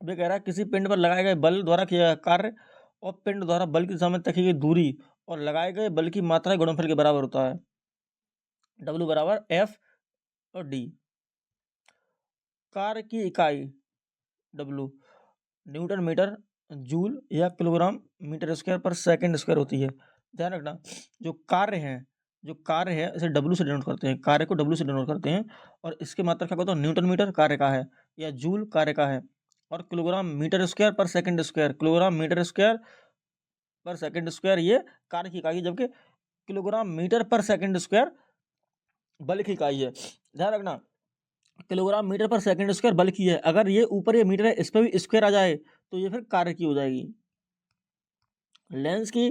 अब ये कह रहा है किसी पिंड पर लगाए गए बल द्वारा किया गया कार्य और पिंड द्वारा बल की दिशा में तय की गई दूरी और लगाए गए बल की मात्रा के गुणनफल के बराबर होता है। W बराबर F और D। कार्य की इकाई W न्यूटन मीटर, जूल या किलोग्राम मीटर स्क्वायर पर सेकंड स्क्वायर होती है। ध्यान रखना, जो कार्य है इसे W से डिनोट करते हैं, कार्य को W से डिनोट करते हैं, और इसके मात्रा क्या होता है? न्यूटन मीटर कार्य का है या जूल कार्य का है, और किलोग्राम मीटर स्क्वायर पर second square, kilogram metre square पर सेकंड स्क्वायर ये कार्य की इकाई, जबकि किलोग्राम मीटर पर सेकंड स्क्वायर बल की इकाई है। ध्यान रखना, किलोग्राम मीटर पर सेकंड स्क्वायर बल की है, अगर ये ऊपर ये मीटर है इस पर भी स्क्वायर आ जाए तो ये फिर कार्य की हो जाएगी। लेंस की,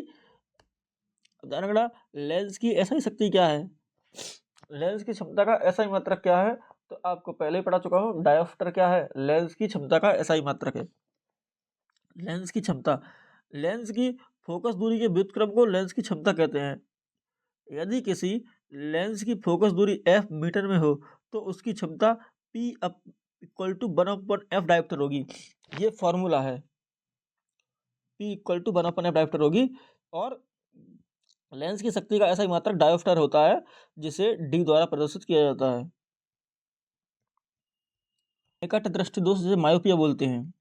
ध्यान रखना, लेंस की एसआई शक्ति क्या है? लेंस की क्षमता का एसआई मात्रक क्या है? तो आपको पहले ही पढ़ा चुका हूँ, डायोप्टर क्या है? लेंस की क्षमता का एसआई मात्रक है। लेंस की क्षमता, लेंस की फोकस दूरी के व्युत्क्रम को लेंस की क्षमता कहते हैं। यदि किसी लेंस की फोकस दूरी f मीटर में हो तो उसकी क्षमता P equal to 1/f dioptre होगी। ये फॉर्मूला है, P equal to 1/f dioptre होगी। और लेंस की शक्ति का ऐसा ही मात्रक डायोप्टर होता है, जिसे D द्वारा प्रदर्शित किया जाता है। निकट दृष्टि दोष, जिसे मायोपिया बोलते हैं।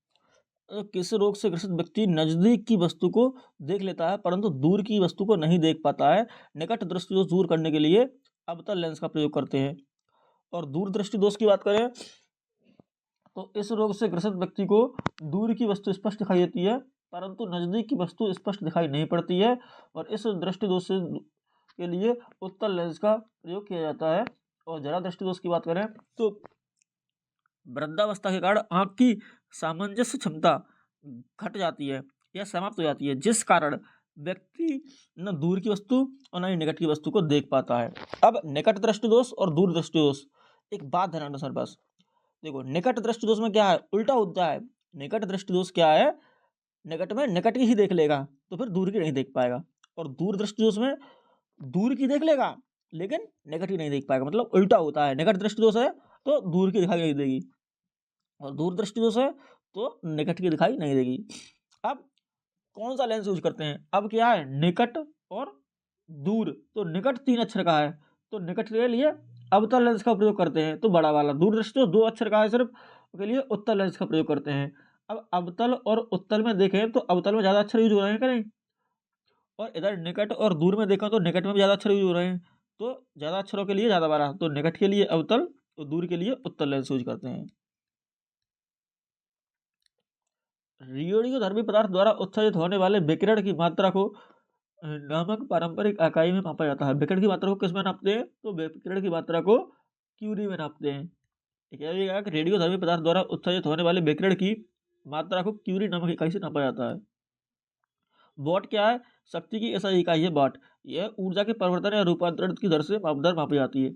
किस रोग से ग्रसित व्यक्ति नजदीक की वस्तु को देख लेता है परंतु दूर की वस्तु को नहीं देख पाता है? निकट दृष्टि दोष दूर करने के लिए अवतल लेंस का प्रयोग करते हैं। और दूर दृष्टि दोष की बात करें तो इस रोग से ग्रसित व्यक्ति को दूर की वस्तु स्पष्ट दिखाई देती है परंतु नजदीक की वस्तु स्पष्ट दिखाई नहीं पड़ती है, और इस दृष्टि दोष के लिए उत्तल लेंस का प्रयोग किया जाता है। और जरा दृष्टि दोष की बात करें तो वृद्धावस्था के कारण आंख की सामंजस्य क्षमता घट जाती है या समाप्त हो जाती है, जिस कारण व्यक्ति न दूर की वस्तु और न ही निकट की वस्तु को देख पाता है। अब निकट दृष्टि दोष और दूर दृष्टि दोष, एक बात ध्यान रखना सर, बस देखो निकट दृष्टि दोष में क्या है, उल्टा होता है। निकट दृष्टि दोष क्या है, निकट में निकट की ही देख लेगा तो फिर दूर की नहीं देख पाएगा, और दूर दृष्टि दोष में दूर की देख लेगा लेकिन निकट की नहीं देख पाएगा, मतलब उल्टा होता है। निकट दृष्टि दोष है तो दूर की दिखाई नहीं देगी, और दूर दृष्टि दोष है तो निकट की दिखाई नहीं देगी। अब कौन सा लेंस यूज करते हैं? अब क्या है, निकट और दूर, तो निकट 3 अक्षर का है तो निकट के लिए अवतल लेंस का प्रयोग करते हैं, तो बड़ा वाला। दूर दृष्टि दोष 2 अक्षर का है सिर्फ, के लिए उत्तल लेंस का प्रयोग करते हैं। अब अवतल और उत्तल में देखें तो अवतल में ज़्यादा अक्षर यूज हो रहे हैं कि नहीं, और इधर निकट और दूर में देखा तो निकट में भी ज़्यादा अक्षर यूज हो रहे हैं, तो ज़्यादा अक्षरों के लिए ज़्यादा बड़ा, तो निकट के लिए अवतल और दूर के लिए उत्तल लेंस यूज करते हैं। रेडियोधर्मी पदार्थ द्वारा उत्सर्जित होने वाले विकिरण की मात्रा को नामक पारंपरिक इकाई में मापा जाता है। विकिरण की मात्रा को किस में नापते हैं? तो विकिरण की मात्रा को क्यूरी में नापते हैं। ठीक है, कि रेडियोधर्मी पदार्थ द्वारा उत्सर्जित होने वाले विकिरण की मात्रा को क्यूरी नामक इकाई से नापा जाता है। वॉट क्या है? शक्ति की ऐसा इकाई है वाट। यह ऊर्जा के परिवर्तन या रूपांतरण की दर से दर मापी जाती है।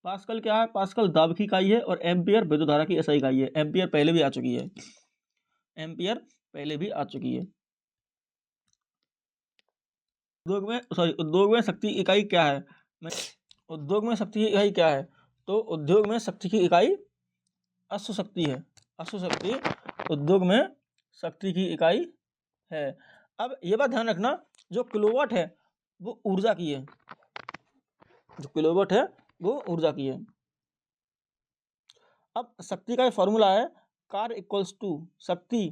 पास्कल क्या है? पास्कल दाब की इकाई है। और एम्पियर विद्युत धारा की ऐसा इकाई है। एम्पियर पहले भी आ चुकी है। एम्पियर पहले भी आ चुकी है। उद्योग में शक्ति की इकाई क्या है? उद्योग में शक्ति की इकाई क्या है? तो उद्योग में शक्ति की इकाई अश्व शक्ति है। अश्व शक्ति उद्योग में शक्ति की इकाई है। अब ये बात ध्यान रखना, जो किलोवाट है वो ऊर्जा की है। जो किलोवाट है वो ऊर्जा की है। अब शक्ति का फॉर्मूला है कार्य इक्वल्स टू शक्ति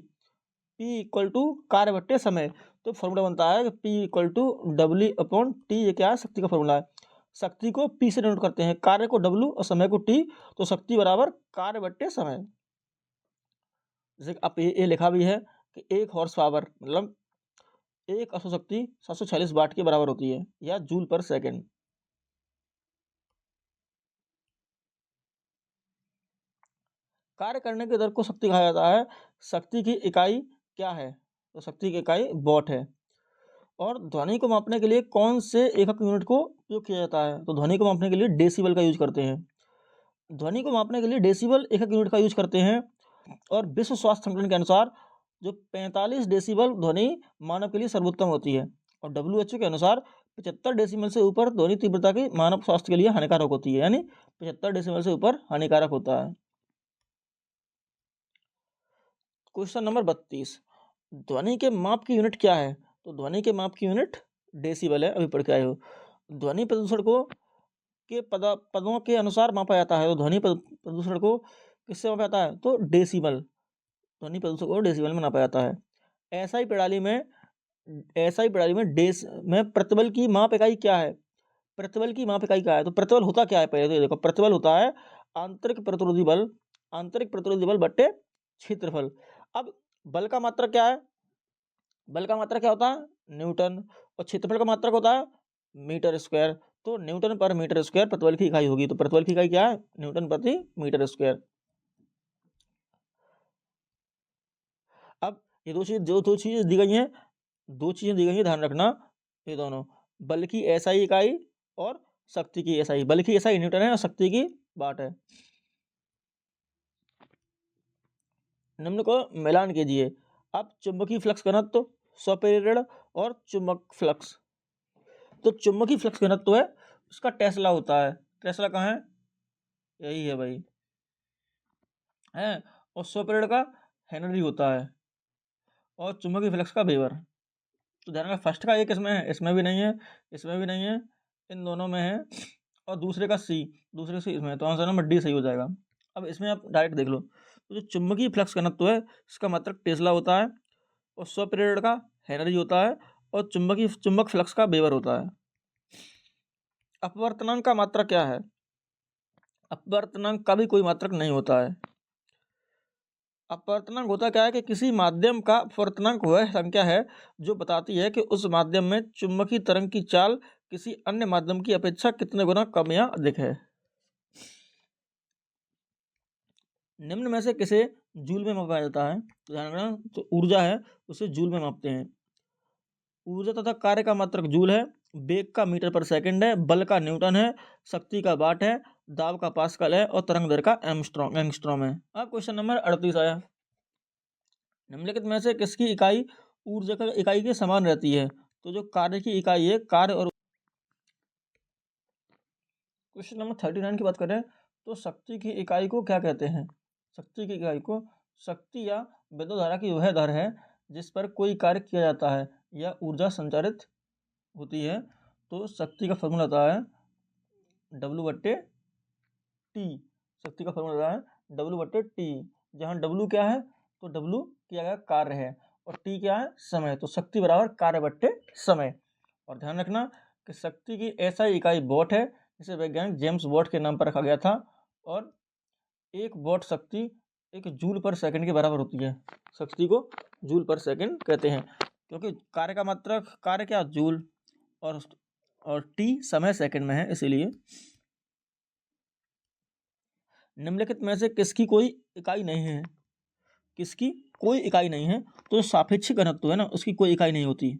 P इक्वल टू कार्य बट्टे समय। तो फॉर्मूला बनता है P equal to W upon T। ये क्या है? शक्ति का फॉर्मूला है। शक्ति को P से डिनोट करते हैं, कार्य को W और समय को T। तो शक्ति बराबर कार्य बट्टे समय। जैसे अब ये लिखा भी है कि 1 हॉर्स पावर मतलब 1 अश्व शक्ति 746 वाट के बराबर होती है, या जूल पर सेकेंड। कार्य करने की दर को शक्ति कहा जाता है। शक्ति की इकाई क्या है? तो शक्ति की इकाई वॉट है। और ध्वनि को मापने के लिए कौन से एकक यूनिट को उपयोग किया जाता है? तो ध्वनि को मापने के लिए डेसिबल का यूज करते हैं। ध्वनि को मापने के लिए डेसिबल एकक यूनिट का यूज करते हैं। और विश्व स्वास्थ्य संगठन के अनुसार जो 45 डेसिबल ध्वनि मानव के लिए सर्वोत्तम होती है। और WHO के अनुसार 75 डेसिबल से ऊपर ध्वनि तीव्रता की मानव स्वास्थ्य के लिए हानिकारक होती है। यानी 75 डेसिबल से ऊपर हानिकारक होता है। क्वेश्चन नंबर 32, ध्वनि के माप की यूनिट क्या है? तो ध्वनि के माप की यूनिट डेसिबल है। अभी पढ़ के आए हो। ध्वनि प्रदूषण को के पदों के अनुसार मापा जाता है। तो ध्वनि प्रदूषण को किससे मापा जाता है? तो डेसिबल। ध्वनि प्रदूषण को डेसिबल में नापा जाता है। एसआई प्रणाली में डेस में प्रतिबल की माप इकाई क्या है? प्रतिबल की माप इकाई क्या है? तो प्रतिबल होता क्या है? पहले तो ये देखो, प्रतिबल होता है आंतरिक प्रतिरोधी बल बट्टे क्षेत्रफल। अब बल का मात्रक क्या है? बल का मात्रक क्या होता है? न्यूटन। और क्षेत्रफल का मात्रक होता है मीटर स्क्वायर। तो न्यूटन पर मीटर स्क्वायर प्रतिबल की इकाई होगी। तो प्रतिबल की इकाई क्या है? न्यूटन प्रति मीटर स्क्वायर। अब ये दो चीजें दी गई हैं, ध्यान रखना। ये दोनों बल की एसआई इकाई और शक्ति की एसआई। बल की एसआई न्यूटन है और शक्ति की वाट है। निम्न को मिलान कीजिए। अब चुंबकीय फ्लक्स घनत्व, स्वप्रेरण और चुंबक फ्लक्स। तो चुंबकीय फ्लक्स घनत्व है उसका टेस्ला होता है। टेस्ला कहाँ है? यही है भाई, है। और स्वप्रेरण का हेनरी होता है। और चुंबकीय फ्लक्स का वेबर। तो ध्यान रखना, फर्स्ट का एक इसमें है, इसमें भी नहीं है, इसमें भी नहीं है, इन दोनों में है। और दूसरे का सी इसमें है। तो आंसर नंबर डी सही हो जाएगा। अब इसमें आप डायरेक्ट देख लो। तो जो चुंबकीय फ्लक्स घनत्व है इसका मात्रक टेस्ला होता है। और स्वप्रेरण का हेनरी होता है। और चुंबक फ्लक्स का वेबर होता है। अपवर्तनांक का मात्रक क्या है? अपवर्तनांक का भी कोई मात्रक नहीं होता है। अपवर्तनांक होता क्या है कि किसी माध्यम का अपवर्तनांक वह संख्या है जो बताती है कि उस माध्यम में चुंबकीय तरंग की चाल किसी अन्य माध्यम की अपेक्षा कितने गुना कम या अधिक है। निम्न में से किसे जूल में मापा जाता है? तो ध्यान रखना, तो ऊर्जा है उसे जूल में मापते हैं। ऊर्जा तथा कार्य का मात्रक जूल है। वेग का मीटर पर सेकंड है। बल का न्यूटन है। शक्ति का वाट है। दाब का पास्कल है। और तरंग दर का एंगस्ट्रॉम है। अब क्वेश्चन नंबर 38 आया। निम्नलिखित में से किसकी इकाई ऊर्जा का इकाई के समान रहती है? तो जो कार्य की इकाई है, कार्य और क्वेश्चन नंबर 39 की बात करें तो शक्ति की इकाई को क्या कहते हैं? शक्ति की इकाई को शक्ति या विद्युत धारा की वह दर है जिस पर कोई कार्य किया जाता है या ऊर्जा संचारित होती है। तो शक्ति का फॉर्मूला आता है W/T। शक्ति का फॉर्मूला आता है W/T। जहाँ W क्या है? तो W किया गया कार्य है और T क्या है? समय। तो शक्ति बराबर कार्य बट्टे समय। और ध्यान रखना कि शक्ति की ऐसा इकाई वॉट है जिसे वैज्ञानिक जेम्स वॉट के नाम पर रखा गया था। और 1 वॉट शक्ति एक जूल पर सेकंड के बराबर होती है। शक्ति को जूल पर सेकंड कहते हैं, क्योंकि कार्य का मात्रक, कार्य क्या, जूल, और टी समय सेकंड में है, इसीलिए। निम्नलिखित में से किसकी कोई इकाई नहीं है, किसकी कोई इकाई नहीं है? तो सापेक्षिक घनत्व है ना, उसकी कोई इकाई नहीं होती।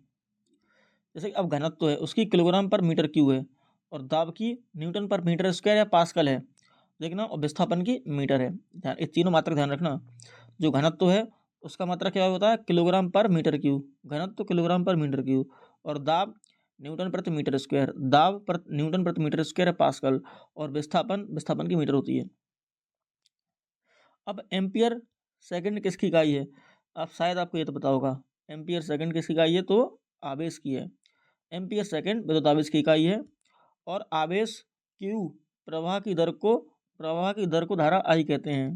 जैसे कि अब घनत्व है, उसकी किलोग्राम पर मीटर क्यूब है, और दाब की न्यूटन पर मीटर स्क्वायर या पास्कल है, देखना, और विस्थापन की मीटर है। ये तीनों मात्रक ध्यान रखना। जो घनत्व है उसका मात्रक क्या होता है? किलोग्राम पर मीटर क्यूब, घनत्व किलोग्राम पर मीटर क्यूब, और दाब न्यूटन प्रति मीटर स्क्वायर, दाब पर न्यूटन प्रति मीटर स्क्वायर है पास्कल, और विस्थापन की मीटर होती है। अब एम्पियर सेकंड किसकी इकाई है? अब शायद आपको ये तो पता होगा, एम्पियर सेकंड किसकी इकाई है? तो आवेश की है। एम्पियर सेकंड विद्युत आवेश की इकाई है, और आवेश क्यू प्रवाह की दर को धारा आई कहते हैं।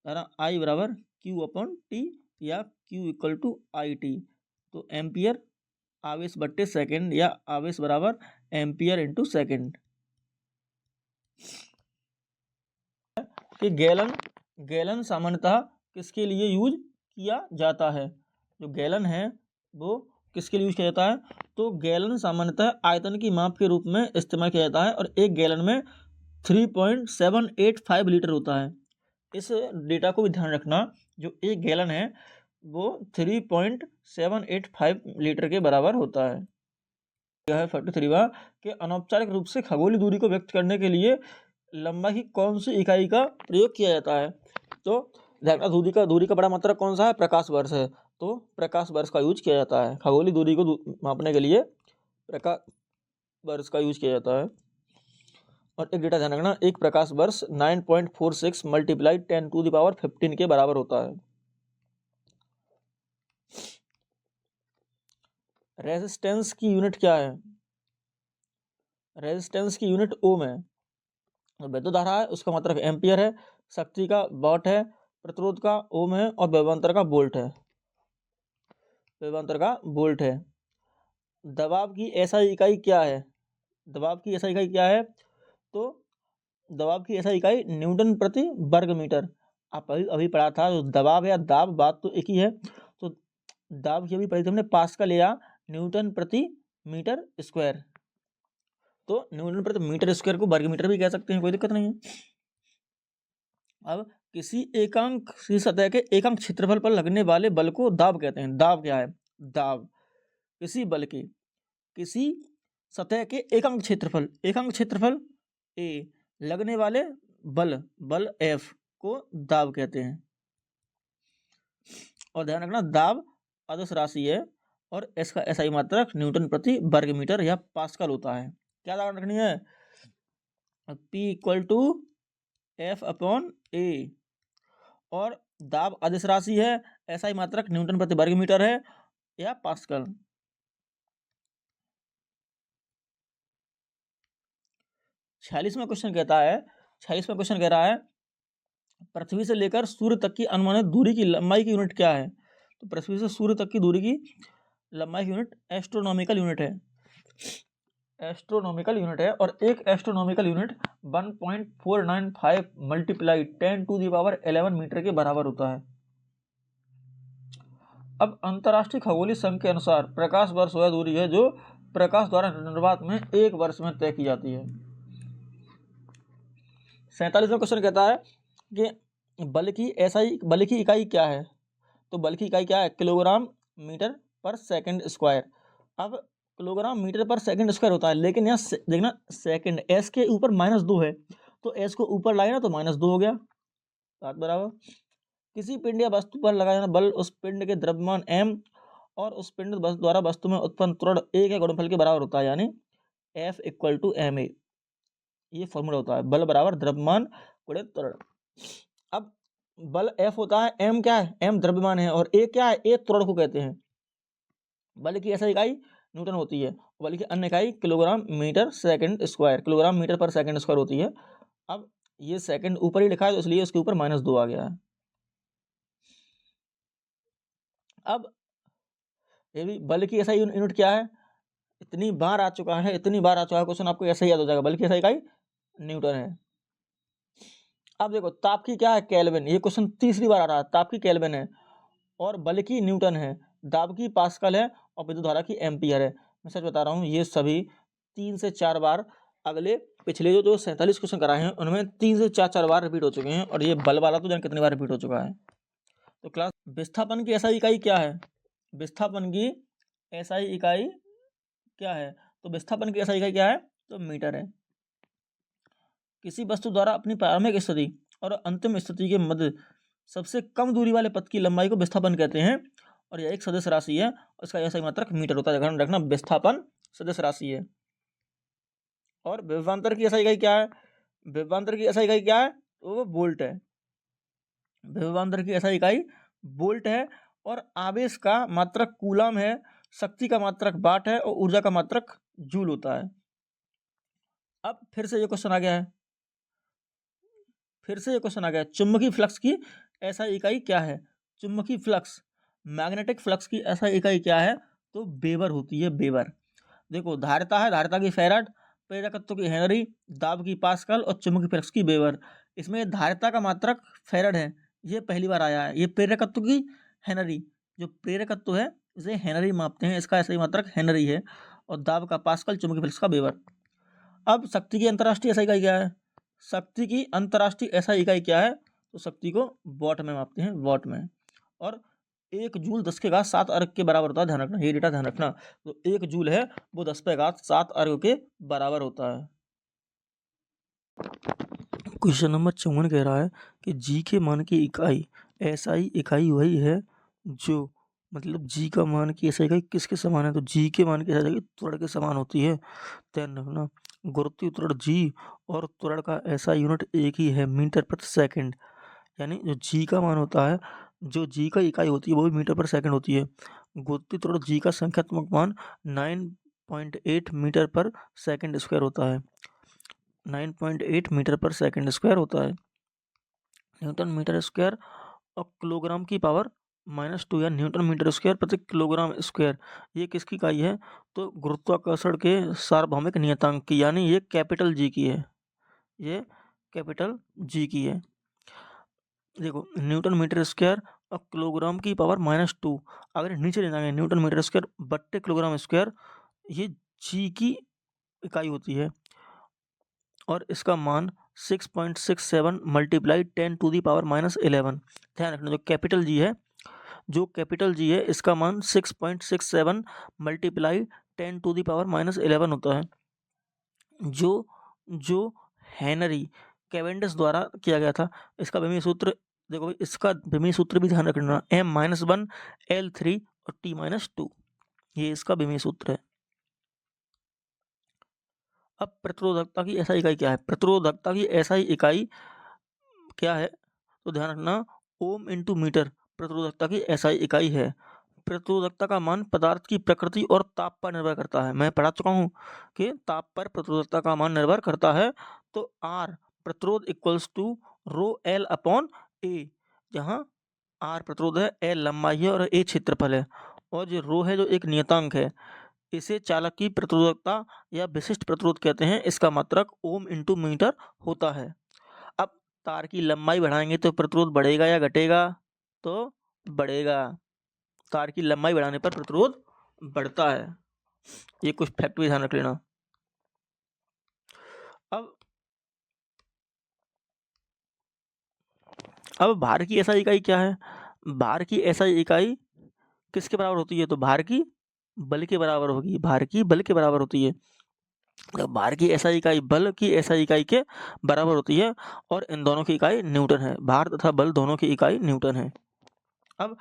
धारा आई बराबर क्यू अपॉन टी, या Q equal to I T. तो एम्पियर आवेश बट्टे सेकंड, या आवेश बराबर एम्पियर इंटू सेकंड। कि गैलन सामान्यतः किसके लिए यूज किया जाता है? जो गैलन है वो किसके लिए यूज किया जाता है? तो गैलन सामान्यतः आयतन की माप के रूप में इस्तेमाल किया जाता है, और एक गैलन में 3.785 लीटर होता है। इस डेटा को भी ध्यान रखना, जो एक गैलन है वो 3.785 लीटर के बराबर होता है। यह है 43वां कि अनौपचारिक रूप से खगोलीय दूरी को व्यक्त करने के लिए लंबाई की कौन सी इकाई का प्रयोग किया जाता है? तो दूरी का बड़ा मात्रक कौन सा है? प्रकाश वर्ष है। तो प्रकाश वर्ष का यूज किया जाता है खगोलीय दूरी को मापने के लिए, प्रकाश वर्ष का यूज किया जाता है। और एक डेटा ध्यान रखना, एक प्रकाश वर्ष 9.46 मल्टीप्लाई 10⁻15 के बराबर होता है। रेजिस्टेंस की यूनिट क्या है? रेजिस्टेंस की यूनिट ओम है। विद्युत धारा है, उसका मात्रक एम्पियर है, शक्ति का वाट है, प्रतिरोध का ओम है, और विभवांतर का वोल्ट है। दबाव की एसआई इकाई क्या है? दबाव की एसआई इकाई क्या है? तो दबाव की एसआई इकाई न्यूटन प्रति वर्ग मीटर। आप अभी पढ़ा था, जो दबाव या दाब, बात तो एक ही है। तो दाब की अभी पढ़ी थी हमने, पास्कल या न्यूटन प्रति मीटर स्क्वायर। तो न्यूटन प्रति मीटर स्क्वायर को वर्ग मीटर भी कह सकते हैं, कोई दिक्कत नहीं है। अब किसी एकांक सतह के एकांक क्षेत्रफल पर लगने वाले बल को दाब कहते हैं। दाब क्या है? दाब किसी बल के, किसी सतह के एकांक क्षेत्रफल ए लगने वाले बल एफ को दाब कहते हैं। और ध्यान रखना, दाब अदिश राशि है, और इसका एसआई मात्रक न्यूटन प्रति वर्ग मीटर या पास्कल होता है। क्या ध्यान रखनी है? P equal to F upon A, और दाब अदिश राशि है, एसआई मात्रक न्यूटन प्रति वर्ग मीटर है या पास्कल। 46वां क्वेश्चन कहता है, 46वां क्वेश्चन कह रहा है, पृथ्वी से लेकर सूर्य तक की अनुमानित दूरी की लंबाई की यूनिट क्या है? तो पृथ्वी से सूर्य तक की दूरी की लंबाई की यूनिट एस्ट्रोनॉमिकल यूनिट है। एस्ट्रोनॉमिकल यूनिट है, और एक एस्ट्रोनॉमिकल यूनिट 1.495 मल्टीप्लाई 10⁻11 मीटर के बराबर होता है। अब अंतरराष्ट्रीय खगोलीय संघ के अनुसार प्रकाश वर्ष वह दूरी है जो प्रकाश द्वारा निर्वात में एक वर्ष में तय की जाती है। 47वां क्वेश्चन कहता है कि बल की इकाई क्या है? तो बल की इकाई क्या है? किलोग्राम मीटर पर सेकंड स्क्वायर। अब किलोग्राम मीटर पर सेकंड स्क्वायर होता है, लेकिन यहाँ देखना, सेकंड एस के ऊपर -2 है, तो एस को ऊपर लाए ना तो -2 हो गया, बात बराबर। किसी पिंड या वस्तु पर लगाया जाना बल उस पिंड के द्रव्यमान m और उस पिंड द्वारा वस्तु में उत्पन्न त्वरण a के गुणनफल के बराबर होता है, यानी F इक्वल टू ma। ये फॉर्मूला होता है, बल बराबर द्रव्यमान गुणित त्वरण। अब बल F होता है, m क्या है? m द्रव्यमान है, और a क्या है? a त्वरण को कहते हैं। बल की ऐसा इकाई न्यूटन होती है, बल की अन्य इकाई kilogram metre second square, kilogram metre पर सेकंड स्क्वायर होती है। अब ये सेकंड ऊपर ही लिखा है, तो इसलिए इसके ऊपर -2 आ गया है। अब ये भी बल की ऐसा यूनिट क्या है? इतनी बार आ चुका है क्वेश्चन, आपको ऐसा ही याद हो जाएगा। बल की ऐसा इकाई न्यूटन है। अब देखो ताप की क्या है, केल्विन। ये क्वेश्चन तीसरी बार आ रहा है। ताप की केल्विन है और बल की न्यूटन है, दाब की पास्कल है और विद्युत धारा की एम्पियर है। मैं सच बता रहा हूँ, ये सभी 3 से 4 बार अगले पिछले जो 47 क्वेश्चन कराए हैं उनमें 3 से 4 बार रिपीट हो चुके हैं, और ये बल वाला तो जान कितनी बार रिपीट हो चुका है। तो क्लास विस्थापन की एसआई इकाई क्या है? विस्थापन की एसआई इकाई क्या है? तो विस्थापन की एसआई इकाई क्या है? तो मीटर है। किसी वस्तु द्वारा अपनी प्रारंभिक स्थिति और अंतिम स्थिति के मध्य सबसे कम दूरी वाले पथ की लंबाई को विस्थापन कहते हैं, और यह एक सदिश राशि है। इसका एसआई मात्रक मीटर होता है, ध्यान रखना, विस्थापन सदिश राशि है। और विभवांतर की एसआई इकाई क्या है? विभवांतर की एसआई इकाई क्या है? तो वो वोल्ट है। विभवांतर की एसआई इकाई वोल्ट है, और आवेश का मात्रक कूलम है, शक्ति का मात्रक वाट है, और ऊर्जा का मात्रक जूल होता है। अब फिर से ये क्वेश्चन आ गया है, चुंबकीय फ्लक्स की एसआई इकाई क्या है? चुंबकीय फ्लक्स, मैग्नेटिक फ्लक्स की एसआई इकाई क्या है? तो वेबर होती है, वेबर। देखो धारिता है, धारिता की फैराड, प्रेरकत्व की हेनरी, दाब की पास्कल और चुंबकीय फ्लक्स की वेबर। इसमें धारिता का मात्रक फैराड है, ये पहली बार आया है। ये प्रेरकत्व की हेनरी, जो प्रेरकत्व है इसे हेनरी मापते हैं, इसका ऐसा ही मात्रक हेनरी है। और दाब का पास्कल, चुंबकीय फ्लक्स का वेबर। अब शक्ति की अंतर्राष्ट्रीय एसआई इकाई क्या है? शक्ति की अंतर्राष्ट्रीय एसआई इकाई क्या है? तो शक्ति को वॉट में मापते हैं, वॉट में। और 1 जूल 10⁻7 अर्ग के बराबर होता है, ध्यान रखना, ये डेटा ध्यान रखना। तो 1 जूल है वो 10⁻7 अर्ग के बराबर होता है। क्वेश्चन नंबर 54 कह रहा है कि जी के मान की इकाई एसआई इकाई वही है जो, मतलब जी का मान की एसआई इकाई किसके समान है? तो जी के मान की एसआई इकाई त्वरण के समान होती है, ध्यान रखना। गुरुत्वीय त्वरण जी और त्वरण का ऐसा यूनिट एक ही है, मीटर प्रति सेकंड। यानी जो जी का मान होता है, जो जी का इकाई होती है वो भी मीटर पर सेकंड होती है। गुरुत्वीय त्वरण जी का संख्यात्मक मान 9.8 मीटर पर सेकंड स्क्वायर होता है, 9.8 मीटर पर सेकंड स्क्वायर होता है। न्यूटन मीटर स्क्वायर और किलोग्राम की पावर -2, या न्यूटन मीटर स्क्वायर प्रति किलोग्राम स्क्वायर, ये किसकी इकाई है? तो गुरुत्वाकर्षण के सार्वभौमिक नियतांक की, यानी ये कैपिटल जी की है, ये कैपिटल जी की है। देखो न्यूटन मीटर स्क्वायर और किलोग्राम की पावर -2, अगर नीचे ले जाएंगे न्यूटन मीटर स्क्वायर बट्टे किलोग्राम स्क्वायर, ये जी की इकाई होती है। और इसका मान 6.67 मल्टीप्लाई 10⁻11। ध्यान रखना, जो कैपिटल जी है इसका मान 6.67 मल्टीप्लाई 10⁻11 होता है, जो हेनरी कैवेंडिश द्वारा किया गया था। इसका विमीय सूत्र देखो, इसका विमीय सूत्र भी ध्यान रखना, M-1 L3 और T-2, ये इसका विमीय सूत्र है। अब प्रतिरोधकता की एसआई इकाई क्या है? प्रतिरोधकता की एसआई इकाई क्या है? तो ध्यान रखना, ओम इंटू मीटर प्रतिरोधकता की एसआई इकाई है। प्रतिरोधकता का मान पदार्थ की प्रकृति और ताप पर निर्भर करता है। मैं पढ़ा चुका हूँ कि ताप पर प्रतिरोधकता का मान निर्भर करता है। तो आर प्रतिरोध equals to rho L upon A, जहाँ आर प्रतिरोध है, एल लंबाई है और ए क्षेत्रफल है, और जो रो है जो एक नियतांक है। इसे चालक की प्रतिरोधकता या विशिष्ट प्रतिरोध कहते हैं। इसका मात्रक ओम इंटू मीटर होता है। अब तार की लंबाई बढ़ाएंगे तो प्रतिरोध बढ़ेगा या घटेगा? तो बढ़ेगा। तार की लंबाई बढ़ाने पर प्रतिरोध बढ़ता है। ये कुछ फैक्ट भी ध्यान रख लेना। अब भार की एसआई इकाई क्या है? भार की एसआई इकाई किसके बराबर होती है? तो भार की बल के बराबर होगी, भार की बल के बराबर होती है। तो भार की एसआई इकाई बल की एसआई इकाई के बराबर होती है, और इन दोनों की इकाई न्यूटन है। भार तथा बल दोनों की इकाई न्यूटन है। अब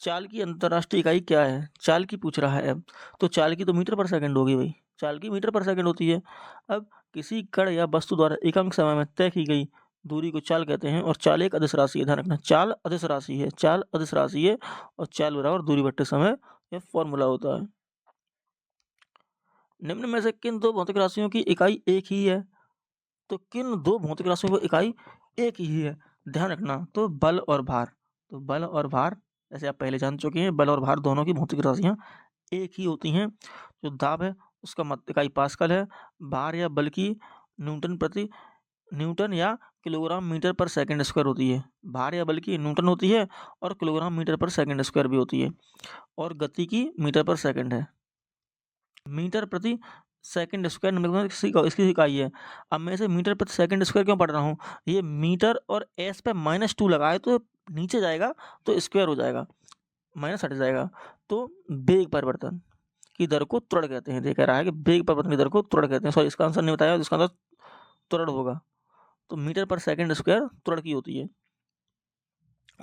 चाल की अंतर्राष्ट्रीय इकाई क्या है? चाल की पूछ रहा है अब, तो चाल की तो मीटर पर सेकंड होगी भाई, चाल की मीटर पर सेकंड होती है। अब किसी कण या वस्तु द्वारा एकांक समय में तय की गई दूरी को चाल कहते हैं, और चाल एक अदिश राशि है। ध्यान रखना, चाल अदिश राशि है, चाल अदिश राशि है, और चाल बराबर दूरी बट्टे समय, यह फॉर्मूला होता है। निम्न में से किन दो भौतिक राशियों की इकाई एक ही है? तो किन दो भौतिक राशियों की इकाई एक ही है? ध्यान रखना, तो बल और भार। तो बल और भार, जैसे आप पहले जान चुके हैं, बल और भार दोनों की भौतिक राशियां एक ही होती हैं। जो दाब है उसका इकाई पास्कल है, भार या बल की न्यूटन प्रति न्यूटन या किलोग्राम मीटर पर सेकंड स्क्वायर होती है। भार या बल की न्यूटन होती है और किलोग्राम मीटर पर सेकंड स्क्वायर भी होती है, और गति की मीटर पर सेकंड है। मीटर प्रति सेकंड स्क्वायर मतलब इसकी इकाई है। अब मैं इसे मीटर प्रति सेकंड स्क्वायर क्यों पढ़ रहा हूँ, ये मीटर और एस पे -2 लगाए तो नीचे जाएगा तो स्क्वायर हो जाएगा, माइनस हट जाएगा। तो वेग परिवर्तन की दर को त्वरण कहते हैं। देखा रहा है कि वेग परिवर्तन की दर को त्वरण कहते हैं। सॉरी, इसका आंसर नहीं बताया, इसका आंसर त्वरण होगा। तो मीटर पर सेकंड स्क्वायर त्वरण की होती है,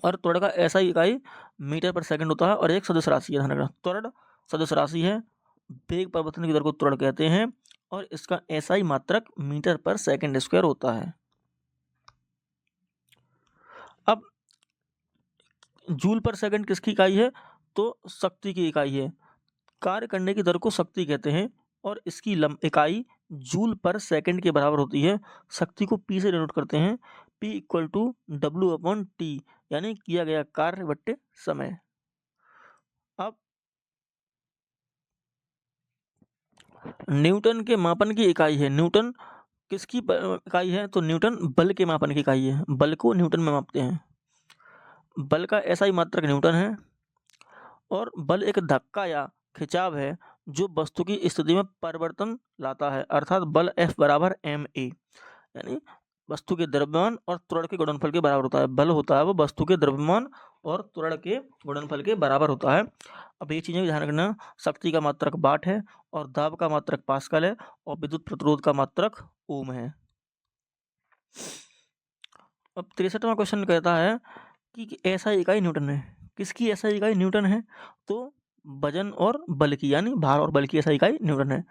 और त्वरण का ऐसा इकाई मीटर पर सेकंड होता है, और एक सदिश राशि है। ध्यान रखना, त्वरण सदिश राशि है, वेग परिवर्तन की दर को त्वरण कहते हैं, और इसका एसआई मात्रक मीटर पर सेकंड स्क्वायर होता है। अब जूल पर सेकंड किसकी इकाई है, तो शक्ति की इकाई है। कार्य करने की दर को शक्ति कहते हैं, और इसकी इकाई जूल पर सेकंड के बराबर होती है। शक्ति को पी से डिनोट करते हैं, P = W/T, यानी किया गया कार्य बट्टे समय। अब न्यूटन के मापन की इकाई है। न्यूटन किसकी इकाई है, तो न्यूटन बल के मापन की इकाई है। बल को न्यूटन में मापते हैं। बल का एसआई मात्रक न्यूटन है, और बल एक धक्का या खिंचाव है जो वस्तु की स्थिति में परिवर्तन लाता है। अर्थात बल F = ma, यानी वस्तु के द्रव्यमान और त्वरण के गुणनफल के बराबर होता है। बल होता है वो वस्तु के द्रव्यमान और त्वरण के गुणनफल के बराबर होता है। अब ये चीजें ध्यान रखना, शक्ति का मात्रक वाट है, और दाब का मात्रक पास्कल है, और विद्युत प्रतिरोध का मात्रक ओम है। अब 63वां क्वेश्चन कहता है कि ऐसा इकाई न्यूटन है। किसकी ऐसा इकाई न्यूटन है, तो वजन और बल की, यानी भार और बल की ऐसा इकाई न्यूटन है।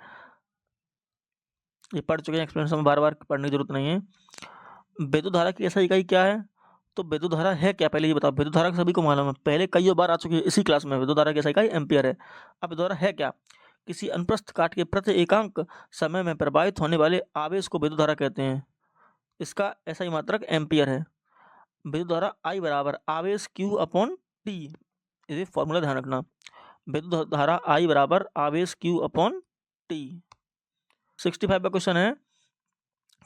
ये पढ़ चुके हैं, एक्सप्लेनेशन में बार बार पढ़ने की जरूरत नहीं है। विद्युत धारा की ऐसा इकाई क्या है, तो विद्युत धारा है क्या, पहले ये बताओ। विद्युत धारा सभी को मालूम है, पहले कई बार आ चुकी है इसी क्लास में। विद्युत धारा की ऐसा इकाई एम्पियर है। अब विद्युत धारा है क्या, किसी अनुप्रस्थ काट के प्रति एकांक समय में प्रवाहित होने वाले आवेश को विद्युत धारा कहते हैं। इसका ऐसा मात्रक एम्पियर है। विद्युत धारा I = आवेश Q/T, ये फॉर्मूला ध्यान रखना। विद्युत धारा I = आवेश Q/T। 65 का क्वेश्चन है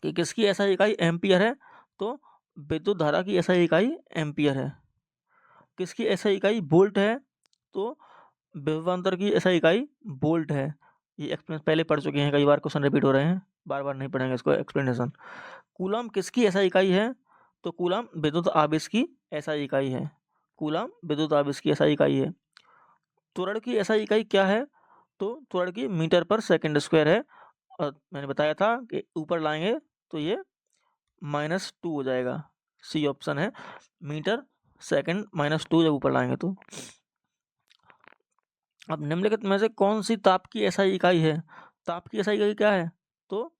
कि किसकी ऐसा इकाई एम्पियर है, तो विद्युत धारा की ऐसा इकाई एम्पियर है। किसकी ऐसा इकाई वोल्ट है, तो विभवांतर की ऐसा इकाई वोल्ट है। ये एक्सप्लेन पहले पढ़ चुके हैं, कई बार क्वेश्चन रिपीट हो रहे हैं, बार बार नहीं पढ़ेंगे इसको एक्सप्लेनेशन। कूलम किसकी ऐसा इकाई है, तो कूलम विद्युत आवेश की ऐसा इकाई है। कूलम विद्युत आवेश की ऐसा इकाई है। त्वरण की ऐसा इकाई क्या है, तो त्वरण की मीटर पर सेकंड स्क्वायर है, और मैंने बताया था कि ऊपर लाएंगे तो ये -2 हो जाएगा। सी ऑप्शन है, मीटर सेकंड -2 जब ऊपर लाएंगे तो। अब निम्नलिखित में से कौन सी ताप की ऐसा इकाई है। ताप की ऐसा इकाई क्या है, तो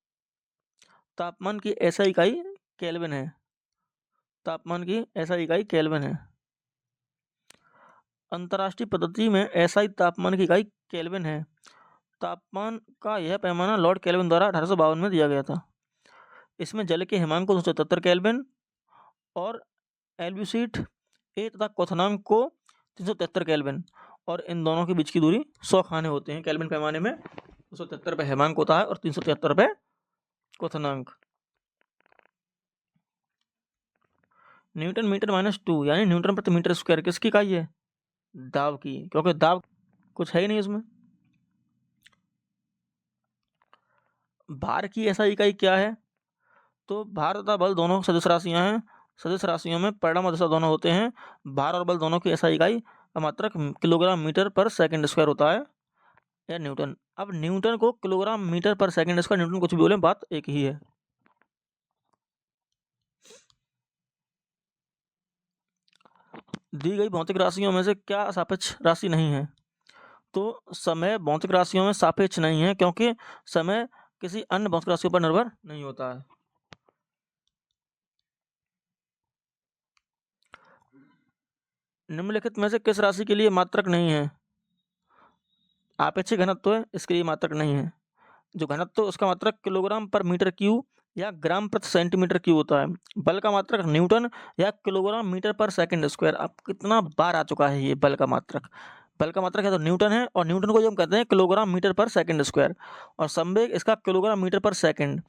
तापमान की ऐसा इकाई केल्विन है। तापमान की ऐसा इकाई केल्विन है। अंतर्राष्ट्रीय पद्धति में एसआई तापमान की इकाई केल्विन है। तापमान का यह पैमाना लॉर्ड केल्विन द्वारा 1852 में दिया गया था। इसमें जल के हिमांक को 273 केल्विन और एल्ब्यूसिट ए तथा क्वथनांक को 373 केल्विन, और इन दोनों के बीच की दूरी 100 खाने होते हैं। केल्विन पैमाने में 273 पे हिमांक होता है और 373 पे क्वथनांक। न्यूटन मीटर -2, यानी न्यूटन प्रति मीटर स्क्वायर किसकी इकाई है, दाब की, क्योंकि दाब कुछ है ही नहीं इसमें। भार की ऐसा इकाई क्या है, तो भार तथा बल दोनों सदिश राशियां हैं। सदिश राशियों में परिणाम और दिशा दोनों होते हैं। भार और बल दोनों की ऐसा इकाई का मात्रक किलोग्राम मीटर पर सेकंड स्क्वायर होता है, या न्यूटन। अब न्यूटन को किलोग्राम मीटर पर सेकंड स्क्वायर, न्यूटन कुछ भी बोले, बात एक ही है। दी गई भौतिक राशियों में से क्या सापेक्ष राशि नहीं है, तो समय भौतिक राशियों में सापेक्ष नहीं है, क्योंकि समय किसी अन्य भौतिक राशियों पर निर्भर नहीं होता है। निम्नलिखित में से किस राशि के लिए मात्रक नहीं है, आपेक्षिक घनत्व है, इसके लिए मात्रक नहीं है। जो घनत्व उसका मात्रक किलोग्राम पर मीटर क्यूब या ग्राम प्रति सेंटीमीटर क्यूब होता है। बल का मात्रक न्यूटन या किलोग्राम मीटर पर सेकंड स्क्वायर। अब कितना बार आ चुका है ये बल का मात्रक, बल का मात्रक है तो न्यूटन है, और न्यूटन को जो हम कहते हैं किलोग्राम मीटर पर सेकंड स्क्वायर, और संवेग इसका किलोग्राम मीटर पर सेकंड,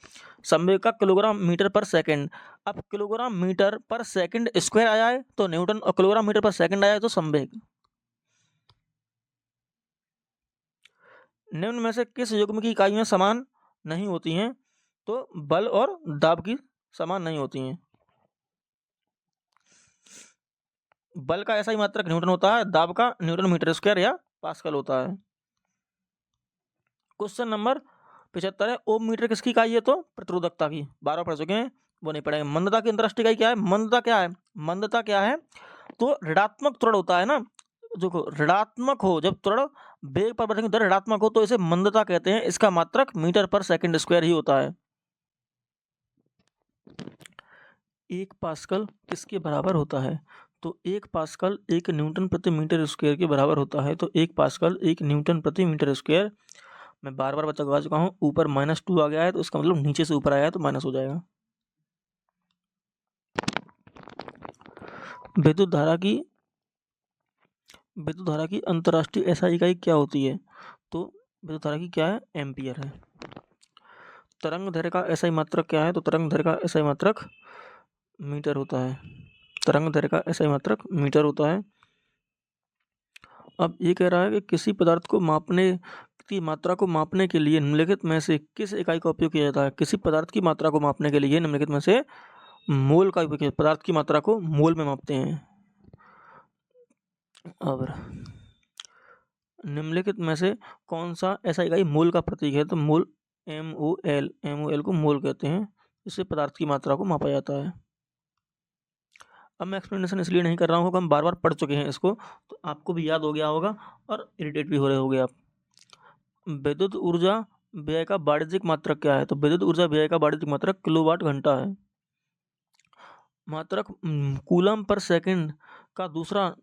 संवेग का किलोग्राम मीटर पर सेकंड। अब किलोग्राम मीटर पर सेकंड स्क्वायर आया है तो न्यूटन, और किलोग्राम मीटर पर सेकंड आया है तो संवेग। निम्न में से किस युग्म की इकाइयां समान नहीं होती हैं? तो बल और दाब की समान नहीं होती हैं। बल का ऐसा ही मात्रक न्यूटन होता है, दाब का न्यूटन मीटर स्क्वायर या पास्कल होता है। क्वेश्चन नंबर 75 है, ओम मीटर किसकी इकाई है? तो प्रतिरोधकता की, 12 पढ़ चुके हैं, वो नहीं पढ़ेंगे। मंदता की अंतरराष्ट्रीय इकाई क्या है? मंदता क्या है? मंदता क्या है? तो ऋणात्मक त्वरण होता है ना, देखो ऋणात्मक हो, जब त्वरण वेग परिवर्तन की दर ऋणात्मक हो तो इसे मंदता कहते हैं। इसका मात्रक मीटर पर सेकंड स्क्वायर ही होता है। 1 पास्कल किसके बराबर होता है? तो 1 पास्कल 1 न्यूटन प्रति मीटर स्क्वायर के बराबर होता है। तो 1 पास्कल 1 न्यूटन प्रति मीटर स्क्वायर, मैं बार बार बता चुका हूँ, ऊपर -2 आ गया है तो इसका मतलब नीचे से ऊपर आया है तो माइनस हो जाएगा। विद्युत धारा की अंतरराष्ट्रीय एसआई इकाई क्या होती है? तो विद्युत धारा की क्या है? एम्पियर है। तरंग दैर्घ्य का एसआई मात्रक क्या है? तो तरंग दैर्घ्य का एसआई मात्रक मीटर होता है। तरंग दैर्घ्य का एसआई मात्रक मीटर होता है। अब ये कह रहा है कि किसी पदार्थ को मापने की मात्रा को मापने के लिए निम्नलिखित में से किस इकाई का उपयोग किया जाता है? किसी पदार्थ की मात्रा को मापने के लिए निम्नलिखित में से मोल का उपयोग किया, पदार्थ की मात्रा को मोल में मापते हैं। अब निम्नलिखित में से कौन सा ऐसा इकाई मोल का प्रतीक है? तो मोल, MOL को मोल कहते हैं, इससे पदार्थ की मात्रा को मापा जाता है। अब मैं एक्सप्लेनेशन इसलिए नहीं कर रहा हूँ क्योंकि हम बार बार पढ़ चुके हैं इसको, तो आपको भी याद हो गया होगा और इरिटेट भी हो रहे होगे आप। विद्युत ऊर्जा व्यय का वाणिज्यिक मात्रक क्या है? तो विद्युत ऊर्जा व्यय का वाणिज्यिक मात्रक किलोवाट घंटा है। मात्रक कूलम पर सेकंड का दूसरा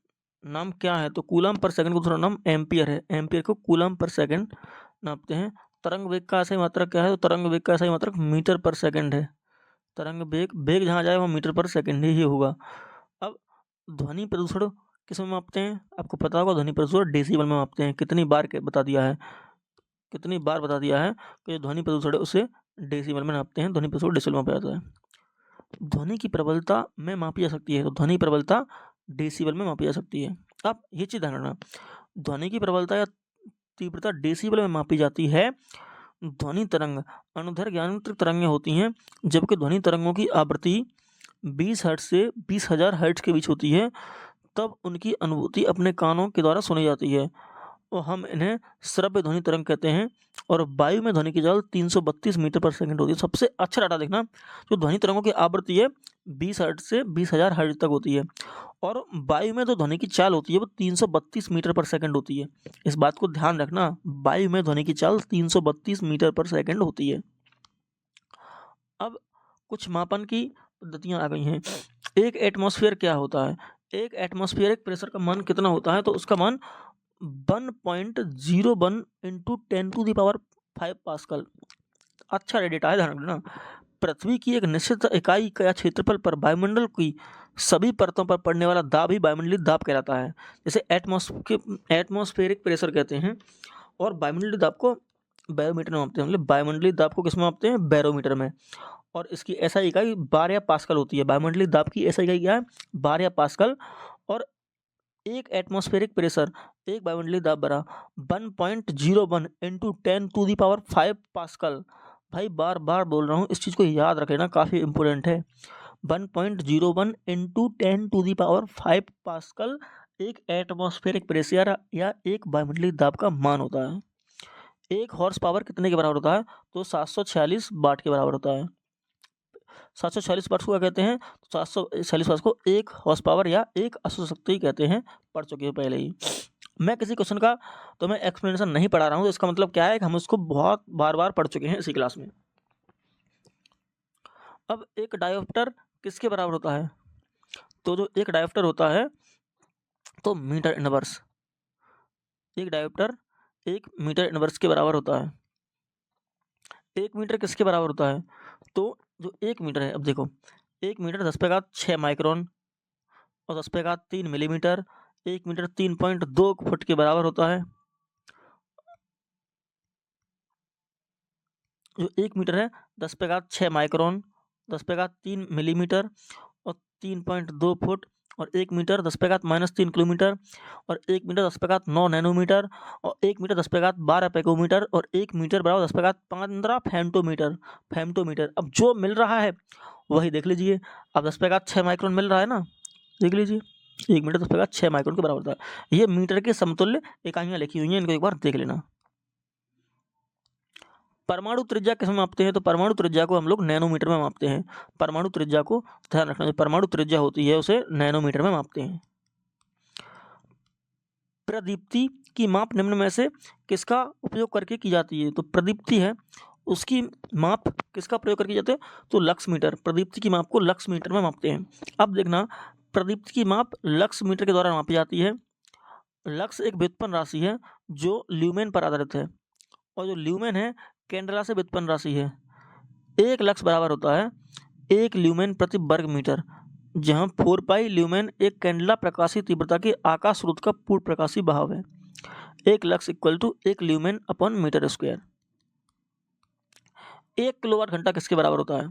नाम क्या है? तो कूलम पर सेकंड का दूसरा नाम एम्पियर है। एम्पियर को कूलम पर सेकंड नापते हैं। तरंग वेग का ऐसा मात्रक क्या है? तो तरंग वेग का ऐसा मात्रक मीटर पर सेकंड है। तरंग वेग जहाँ जाए वो मीटर पर सेकंड ही होगा। अब ध्वनि प्रदूषण किस में मापते हैं? आपको पता होगा, ध्वनि प्रदूषण डेसिबल में मापते हैं। कितनी बार बता दिया है कि जो ध्वनि प्रदूषण है उसे डेसिबल में नापते हैं। ध्वनि प्रदूषण डेसिबल में मापा जाता है। ध्वनि की प्रबलता में मापी जा सकती है, तो ध्वनि प्रबलता डेसिबल में मापी जा सकती है। अब ये चीज ध्यान रखना, ध्वनि की प्रबलता या तीव्रता डेसिबल में मापी जाती है। ध्वनि तरंग अनुदैर्घ्य ज्ञानांतरित तरंगें होती हैं, जबकि ध्वनि तरंगों की आवृत्ति 20 हर्ट्ज से 20,000 हर्ट्ज के बीच होती है, तब उनकी अनुभूति अपने कानों के द्वारा सुनी जाती है और हम इन्हें श्रव्य ध्वनि तरंग कहते हैं। और वायु में ध्वनि की चाल 332 मीटर पर सेकंड होती है। सबसे अच्छा डाटा देखना, जो ध्वनि तरंगों की आवृत्ति है 20 हर्ट्ज से 20,000 हर्ट्ज तक होती है, और वायु में जो ध्वनि की चाल होती है वो 332 मीटर पर सेकंड होती है। इस बात को ध्यान रखना, वायु में ध्वनि की चाल 332 मीटर पर सेकंड होती है। अब कुछ मापन की पद्धतियां आ गई हैं। एक एटमॉस्फेयर क्या होता है? एक एटमॉस्फेरिक प्रेशर का मान कितना होता है? तो उसका मान 1.01 इंटू 10⁵ पास्कल। अच्छा डेटा है, ध्यान रखना। पृथ्वी की एक निश्चित इकाई या क्षेत्रफल पर वायुमंडल की सभी परतों पर पड़ने वाला दाब ही वायुमंडलीय दाब कहलाता है। जैसे एटमॉस्फेरिक प्रेशर कहते हैं, और वायुमंडलीय दाब को बैरोमीटर में मापते हैं। मतलब वायुमंडलीय दाब को किस में मापते हैं? बैरोमीटर में। और इसकी एसआई इकाई बार या पास्कल होती है। वायुमंडलीय दाब की एसआई इकाई क्या है? बार या पास्कल। और एक एटमॉस्फेरिक प्रेशर, एक वायुमंडलीय दाब बरा 1.01 इंटू 10⁵ पास्कल। भाई बार बार बोल रहा हूँ, इस चीज़ को याद रख लेना, काफ़ी इंपॉर्टेंट है। 1.01 इंटू 10⁵ पास्कल एक एटमॉस्फेरिक प्रेशर या एक वायुमंडलीय दाब का मान होता है। एक हॉर्स पावर कितने के बराबर होता है? तो 746 वाट के बराबर होता है। 746 वाट को क्या कहते हैं? 746 वाट को एक हॉर्स पावर या एक अश्व शक्ति कहते हैं। पढ़ चुके हो पहले ही। मैं किसी क्वेश्चन का तो मैं एक्सप्लेनेशन नहीं पढ़ा रहा हूँ, तो इसका मतलब क्या है कि हम उसको बहुत बार बार पढ़ चुके हैं इसी क्लास में। अब एक डायोप्टर किसके बराबर होता है? तो जो एक डायोप्टर होता है तो मीटर इनवर्स, एक डायोप्टर 1 मीटर इनवर्स के बराबर होता है। 1 मीटर किसके बराबर होता है? तो जो 1 मीटर है, अब देखो 1 मीटर 10⁻6 माइक्रोन और 10⁻3 मिलीमीटर, 1 मीटर 3.2 फुट के बराबर होता है। जो 1 मीटर है 10⁻6 माइक्रोन, 10⁻3 मिलीमीटर और 3.2 फुट, और 1 मीटर 10⁻−3 किलोमीटर, और 1 मीटर 10⁻9 नैनोमीटर, और 1 मीटर 10⁻12 पिकोमीटर, और 1 मीटर बराबर 10⁻15 फेम्टोमीटर। अब जो मिल रहा है वही देख लीजिए। अब 10⁻6 माइक्रोन मिल रहा है ना, देख लीजिए 1 मीटर 10⁻6 माइक्रोन के बराबर होता है। ये मीटर के समतुल्य इकाइयाँ लिखी हुई हैं, इनको एक बार देख लेना। परमाणु त्रिज्या किसमें मापते हैं? तो परमाणु त्रिज्या को हम लोग नैनोमीटर में मापते हैं। परमाणु त्रिज्या को ध्यान रखना, जो परमाणु त्रिज्या होती है उसे नैनोमीटर में मापते हैं। प्रदीप्ति की माप निम्न में से किसका उपयोग करके की जाती है? तो प्रदीप्ति है उसकी माप किसका प्रयोग करके की जाती है? तो लक्स मीटर। प्रदीप्ति की माप को लक्स मीटर में मापते हैं। अब देखना, प्रदीप्ति की माप लक्स मीटर के द्वारा मापी जाती है। लक्स एक व्युत्पन्न राशि है जो ल्यूमेन पर आधारित है, और जो ल्यूमेन है कैंडेला से व्युत्पन्न राशि है। 1 लक्स बराबर होता है 1 ल्यूमेन प्रति वर्ग मीटर, जहाँ 4 पाई ल्यूमेन एक कैंडेला प्रकाशीय तीव्रता के आकाश स्रोत का पूर्ण प्रकाशीय बहाव है। 1 lux equal to 1 lumen upon metre square. 1 kilowatt घंटा किसके बराबर होता है?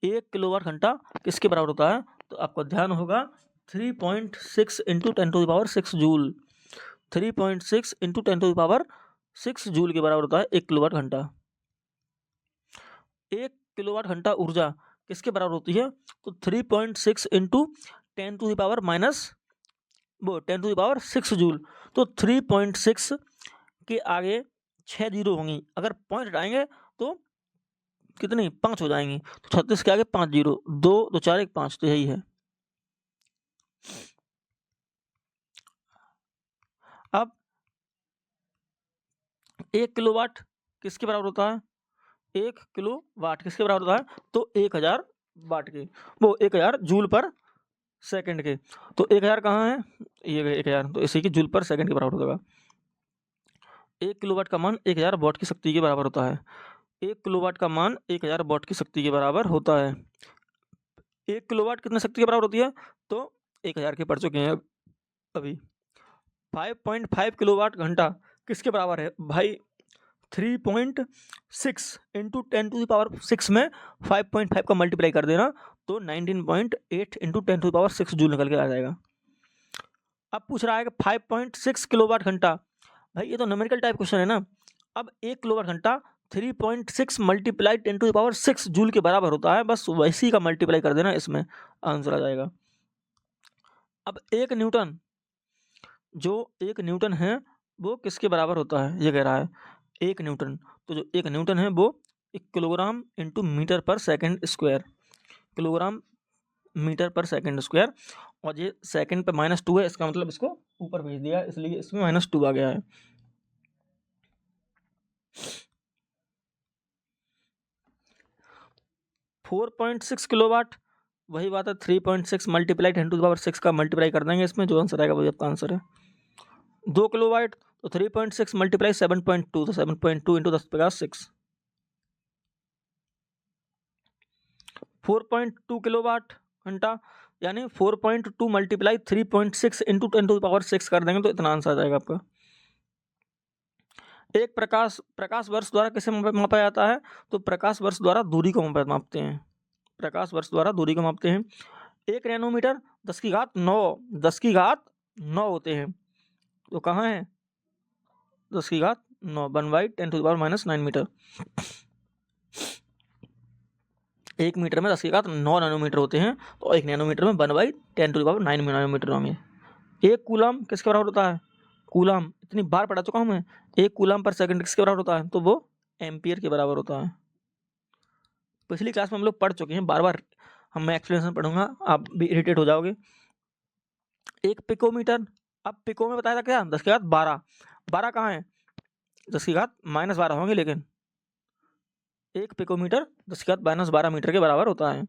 1 किलोवाट घंटा किसके बराबर होता है? तो आपका ध्यान होगा 3.6 इंटू 10⁶ जूल। 3.6 इंटू 10⁶ जूल के बराबर होता है 1 किलोवाट घंटा। 1 किलोवाट घंटा ऊर्जा किसके बराबर होती है? तो 3.6 इंटू 10⁶ जूल। तो 3.6 के आगे 6 जीरो होंगी, अगर पॉइंट हटाएंगे तो कितनी 5 हो जाएंगी। तो 36 के आगे 5 जीरो, 2 2 4 1 5, तो यही है। अब 1 किलोवाट किसके बराबर होता है? 1 किलोवाट किसके बराबर होता है? तो 1000 वाट के, वो 1000 जूल पर सेकंड के। तो 1000 कहाँ है? ये 1000, तो इसी की जूल पर सेकंड के बराबर होगा। 1 किलोवाट का मान 1000 वाट की शक्ति के बराबर होता है। 1 किलोवाट का मान 1000 वाट की शक्ति के बराबर होता है। 1 किलोवाट कितने शक्ति के बराबर होती है? तो 1000 के पढ़ चुके हैं अभी। 5.5 किलोवाट घंटा किसके बराबर है भाई? 3.6 इंटू 10⁶ में 5.5 का मल्टीप्लाई कर देना, तो 19.8 इंटू 10⁶ जूल निकल के आ जाएगा। अब पूछ रहा है कि 5.6 किलोवाट घंटा, भाई ये तो न्यूमेरिकल टाइप क्वेश्चन है ना। अब 1 किलोवाट घंटा 3.6 मल्टीप्लाई 10⁶ जूल के बराबर होता है, बस वैसी का मल्टीप्लाई कर देना, इसमें आंसर आ जाएगा। अब 1 न्यूटन, जो 1 न्यूटन है वो किसके बराबर होता है? ये कह रहा है 1 न्यूटन। तो जो 1 न्यूटन है वो 1 किलोग्राम इंटू मीटर पर सेकंड स्क्वायर, किलोग्राम मीटर पर सेकंड स्क्वायर, और ये सेकंड पे -2 है, इसका मतलब इसको ऊपर भेज दिया, इसलिए इसमें -2 आ गया है। (4.6 किलोवाट) वही बात है, 3.6 मल्टीप्लाई 10⁶ का मल्टीप्लाई कर देंगे इसमें, जो आंसर आएगा वही आपका आंसर है। 2 किलोवाट तो 3.6 मल्टीप्लाई 7.2, तो 7.2 इंटू 10⁶। 4.2 किलोवाट घंटा यानी 4.2 मल्टीप्लाई 3.6 इंटू 10⁶ कर देंगे, तो इतना आंसर आ जाएगा आपका। एक प्रकाश वर्ष द्वारा किसे मापा जाता है? तो प्रकाश वर्ष द्वारा दूरी को मापते हैं। प्रकाश वर्ष द्वारा दूरी को मापते हैं। 1 नैनोमीटर 10⁹ होते हैं, तो कहाँ है? 10⁹ 1/10⁻⁹ मीटर। 1 मीटर में 10⁹ नैनोमीटर होते हैं, तो 1 नैनोमीटर में 1/10⁹ नैनोमीटर होंगे। 1 कूलम किसके बराबर होता है? कूलम इतनी बार पढ़ा चुका हूँ मैं। 1 कूलम पर सेकंड किसके बराबर होता है? तो वो एम्पियर के बराबर होता है। पिछली क्लास में हम लोग पढ़ चुके हैं, बार बार मैं एक्सप्लेनेशन पढ़ूंगा, आप भी इरिटेट हो जाओगे। 1 पिकोमीटर, अब पिको में बताया था क्या? 10⁻12। 12 कहाँ है? 10⁻−12 होंगे, लेकिन 1 पिकोमीटर 10⁻−12 मीटर के बराबर होता है।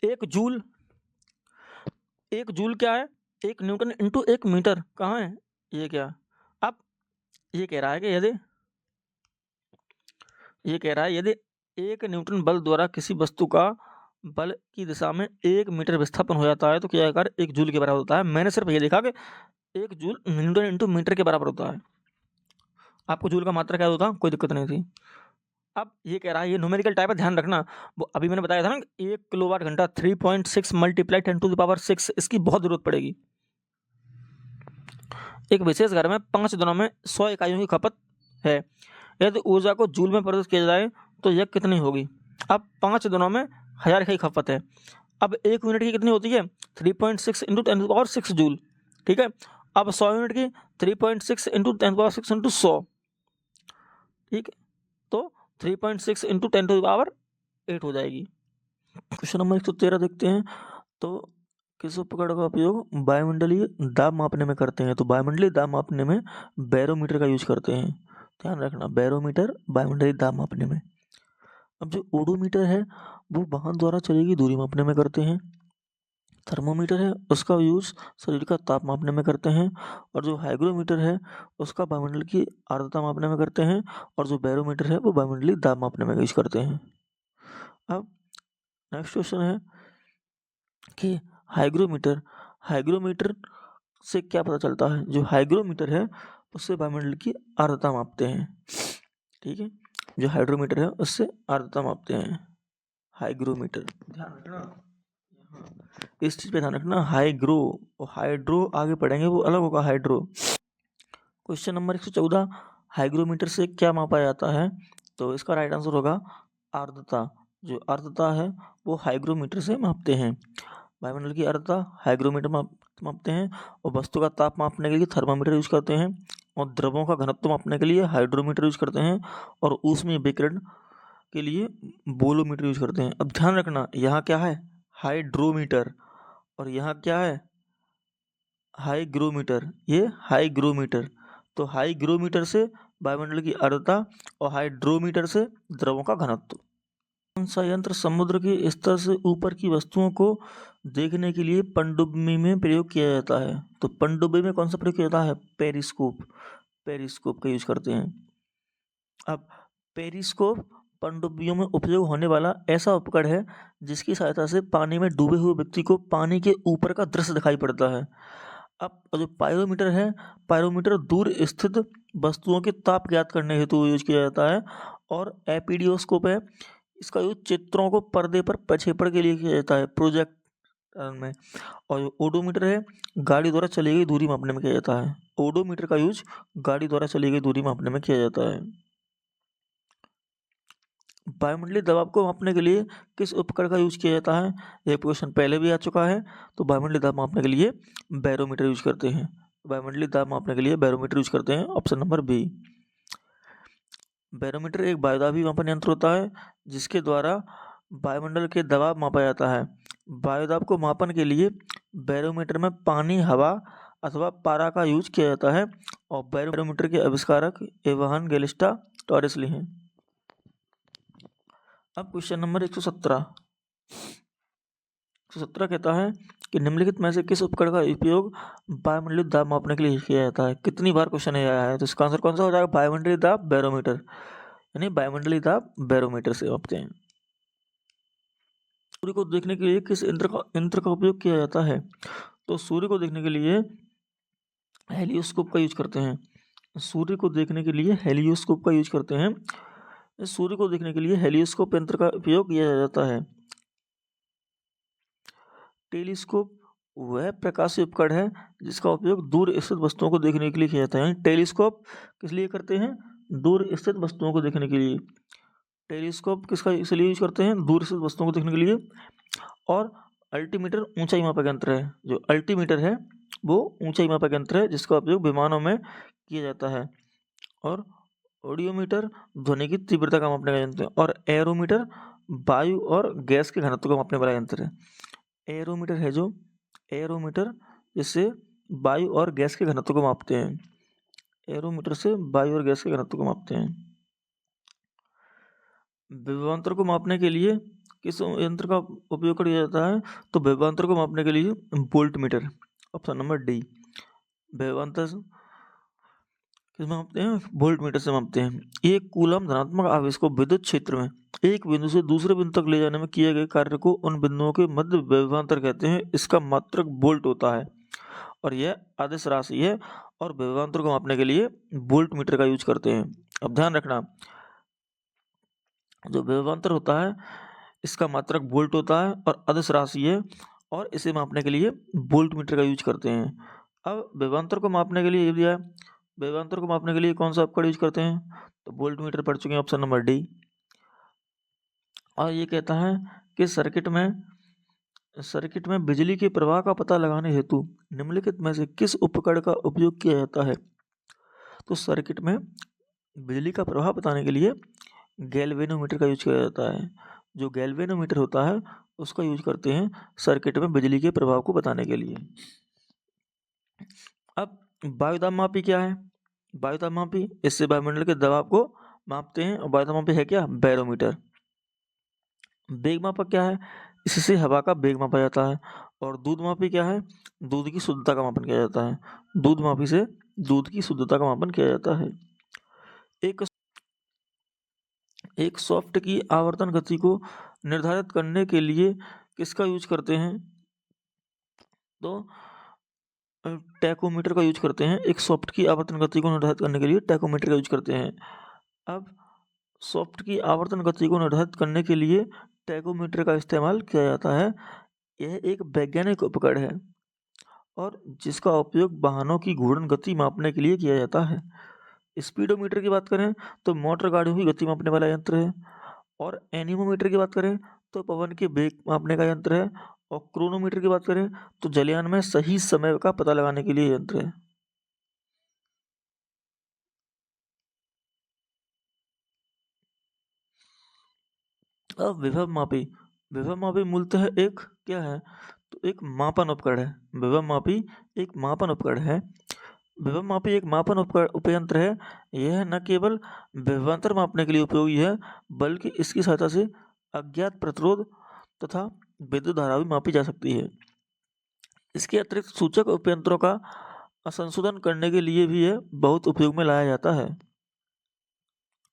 1 जूल, 1 जूल क्या है? 1 न्यूटन इंटू 1 मीटर, कहाँ है ये? क्या अब ये कह रहा है कि यदि 1 न्यूटन बल द्वारा किसी वस्तु का बल की दिशा में 1 मीटर विस्थापन हो जाता है तो क्या आकार 1 जूल के बराबर होता है। मैंने सिर्फ ये देखा कि 1 जूल न्यूटन इंटू मीटर के बराबर होता है। आपको जूल का मात्रा क्या होता, कोई दिक्कत नहीं थी। अब ये कह रहा है, ये न्यूमेरिकल टाइप है, ध्यान रखना। वो अभी मैंने बताया था ना, 1 किलोवाट घंटा 3.6 मल्टीप्लाई 10⁶, इसकी बहुत जरूरत पड़ेगी। एक विशेष घर में 5 दिनों में 100 इकाइयों की खपत है। यदि ऊर्जा को जूल में परिवर्तित किया जाए तो यह कितनी होगी। अब 5 दिनों में 1000 इकाई खपत है। अब 1 यूनिट की कितनी होती है, 3.6 इंटू 10⁶ जूल। ठीक है। अब 100 यूनिट की 3.6 इंटू 10⁶ इंटू 100। ठीक है, तो 3.6 इंटू 10⁸ हो जाएगी। क्वेश्चन नंबर 113 देखते हैं। तो किस उपकरण का उपयोग वायुमंडलीय दाब मापने में करते हैं। तो वायुमंडलीय दाब मापने में बैरोमीटर का यूज करते हैं। ध्यान रखना, बैरोमीटर वायुमंडलीय दाब मापने में। अब जो ओडोमीटर है वो वाहन द्वारा चली गई दूरी मापने में करते हैं। थर्मोमीटर है उसका यूज शरीर का ताप मापने में करते हैं। और जो हाइग्रोमीटर है उसका वायुमंडल की आर्द्रता मापने में करते हैं। और जो बैरोमीटर है वो वायुमंडलीय दाब मापने में यूज करते हैं। अब नेक्स्ट क्वेश्चन है कि हाइग्रोमीटर हाइग्रोमीटर से क्या पता चलता है। जो हाइग्रोमीटर है उससे वायुमंडल की आर्द्रता मापते हैं। ठीक है, जो हाइड्रोमीटर है उससे आर्द्रता मापते हैं। हाइग्रोमीटर, ध्यान रखना इस चीज पे ध्यान रखना। हाइग्रो और हाइड्रो आगे पढ़ेंगे, वो अलग होगा हाइड्रो। क्वेश्चन नंबर 114, हाइग्रोमीटर से क्या मापा जाता है। तो इसका राइट आंसर होगा आर्द्रता। जो आर्द्रता है वो हाइग्रोमीटर से मापते हैं। वायुमंडल की आर्द्रता हाइग्रोमीटर मापते हैं। और वस्तु का ताप मापने के लिए थर्मामीटर यूज करते हैं। और द्रवों का घनत्व मापने के लिए हाइड्रोमीटर यूज करते हैं। और ऊष्मीय विकिरण के लिए बोलोमीटर यूज करते हैं। अब ध्यान रखना, यहाँ क्या है, हाइड्रोमीटर, और यहाँ क्या है, हाइग्रोमीटर। ये हाइग्रोमीटर। तो हाइग्रोमीटर से वायुमंडल की आर्द्रता और हाइड्रोमीटर से द्रवों का घनत्व। कौन सा यंत्र समुद्र के स्तर से ऊपर की वस्तुओं को देखने के लिए पनडुब्बी में प्रयोग किया जाता है। तो पनडुब्बी में कौन सा प्रयोग किया जाता है, पेरिस्कोप। पेरिस्कोप का यूज करते हैं। अब पेरिस्कोप पनडुब्बियों में उपयोग होने वाला ऐसा उपकरण है जिसकी सहायता से पानी में डूबे हुए व्यक्ति को पानी के ऊपर का दृश्य दिखाई पड़ता है। अब जो पायरोमीटर है, पायरोमीटर दूर स्थित वस्तुओं के ताप ज्ञात करने हेतु यूज किया जाता है। और एपीडियोस्कोप है, इसका यूज चित्रों को पर्दे पर प्रक्षेपण के लिए किया जाता है, प्रोजेक्टर में। और जो ओडोमीटर है, गाड़ी द्वारा चली गई दूरी मापने में किया जाता है। ओडोमीटर का यूज गाड़ी द्वारा चली गई दूरी मापने में किया जाता है। वायुमंडलीय दबाव को मापने के लिए किस उपकरण का यूज किया जाता है। यह क्वेश्चन पहले भी आ चुका है। तो वायुमंडलीय दाब मापने के लिए बैरोमीटर यूज करते हैं। वायुमंडलीय दाब मापने के लिए बैरोमीटर यूज करते हैं, ऑप्शन नंबर बी। बैरोमीटर एक वायुदाबी मापन यंत्र होता है जिसके द्वारा वायुमंडल के दबाव मापा जाता है। वायुदाब को मापन के लिए बैरोमीटर में पानी, हवा अथवा पारा का यूज किया जाता है। और बैरोमीटर के आविष्कारक एवहान गैलिस्टा टॉरिसली हैं। अब क्वेश्चन नंबर 117 कहता है कि निम्नलिखित में से किस उपकरण का उपयोग वायुमंडलीय दाब मापने के लिए किया जाता है। कितनी बार क्वेश्चन आया है, तो इसका आंसर कौन सा हो जाएगा, वायुमंडलीय दाब बैरोमीटर। यानी वायुमंडलीय दाब बैरोमीटर से मापते हैं। सूर्य को देखने के लिए किस यंत्र का उपयोग किया जाता है। तो सूर्य को देखने के लिए हेलियोस्कोप का यूज करते हैं। सूर्य को देखने के लिए हेलियोस्कोप का यूज करते हैं। सूर्य को देखने के लिए हेलियोस्कोप यंत्र का उपयोग किया जाता है। टेलीस्कोप वह प्रकाशीय उपकरण है जिसका उपयोग दूर स्थित वस्तुओं को देखने के लिए किया जाता है। टेलीस्कोप किस लिए करते हैं, दूर स्थित वस्तुओं को देखने के लिए। टेलीस्कोप किसका इसलिए यूज करते हैं, दूर स्थित वस्तुओं को देखने के लिए। और अल्टीमीटर ऊंचाई मापक यंत्र है। जो अल्टीमीटर है वो ऊंचाई मापक यंत्र है जिसका उपयोग विमानों में किया जाता है। और ऑडियोमीटर ध्वनि की तीव्रता का मापने का यंत्र है। और एरोमीटर वायु और गैस के घनत्व को मापने वाला यंत्र है। एरोमीटर है जो एरोमीटर जिससे वायु और गैस के घनत्व को मापते हैं। एरोमीटर से वायु और गैस के घनत्व को मापते हैं। विभवांतर को मापने के लिए किस यंत्र का उपयोग किया जाता है। तो विभवांतर को मापने के लिए वोल्टमीटर, ऑप्शन नंबर डी। विभवांतर किस मापते हैं? वोल्ट मीटर से मापते हैं। एक कूलम धनात्मक आवेश को विद्युत क्षेत्र में एक बिंदु से दूसरे बिंदु तक ले जाने में किए गए कार्य को उन बिंदुओं के मध्य विभवांतर कहते हैं। इसका मात्रक वोल्ट होता है और यह आदेश राशि है और विभवांतर को मापने के लिए वोल्ट मीटर का यूज करते हैं। अब ध्यान रखना, जो विभवांतर होता है इसका मात्रक वोल्ट होता है और आदेश राशि है और इसे मापने के लिए वोल्ट मीटर का यूज करते हैं। अब विभवांतर को मापने के लिए ये दिया है, विभवांतर को मापने के लिए कौन सा उपकरण यूज करते हैं? तो वोल्ट मीटर पढ़ चुके हैं, ऑप्शन नंबर डी। और ये कहता है कि सर्किट में बिजली के प्रवाह का पता लगाने हेतु निम्नलिखित में से किस उपकरण का उपयोग किया जाता है? तो सर्किट में बिजली का प्रवाह बताने के लिए गैल्वेनोमीटर का यूज किया जाता है। जो गैल्वेनोमीटर होता है उसका यूज करते हैं सर्किट में बिजली के प्रभाव को बताने के लिए। अब वायुदाब मापी क्या है? वायुदाब मापी इससे वायुमंडल के दबाव को मापते हैं और वायुदाब मापी है क्या? बैरोमीटर। वेग मापक क्या है? इससे हवा का वेग मापा जाता है। और दूध मापी क्या है? दूध की शुद्धता का मापन किया जाता है। दूध मापी से दूध की शुद्धता का मापन किया जाता है। एक सॉफ्ट की आवर्तन गति को निर्धारित करने के लिए किसका यूज करते हैं? तो टैकोमीटर का यूज करते हैं। एक सॉफ्ट की आवर्तन गति को निर्धारित करने के लिए टैकोमीटर का यूज करते हैं। अब सॉफ्ट की आवर्तन गति को निर्धारित करने के लिए टैकोमीटर का इस्तेमाल किया जाता है। यह एक वैज्ञानिक उपकरण है और जिसका उपयोग वाहनों की घूर्णन गति मापने के लिए किया जाता है। स्पीडोमीटर की बात करें तो मोटर गाड़ियों की गति मापने वाला यंत्र है। और एनीमोमीटर की बात करें तो पवन के वेग मापने का यंत्र है। और क्रोनोमीटर की बात करें तो जलयान में सही समय का पता लगाने के लिए यंत्र है। अब विभव मापी मूलतः एक क्या है? तो एक मापन उपकरण है। विभव मापी एक मापन उपकरण है। विभव मापी एक मापन उपयंत्र है। यह न केवल विभवांतर मापने के लिए उपयोगी है बल्कि इसकी सहायता से अज्ञात प्रतिरोध तथा विद्युत धारा भी मापी जा सकती है। इसके अतिरिक्त सूचक उपयंत्रों का संशोधन करने के लिए भी यह बहुत उपयोग में लाया जाता है।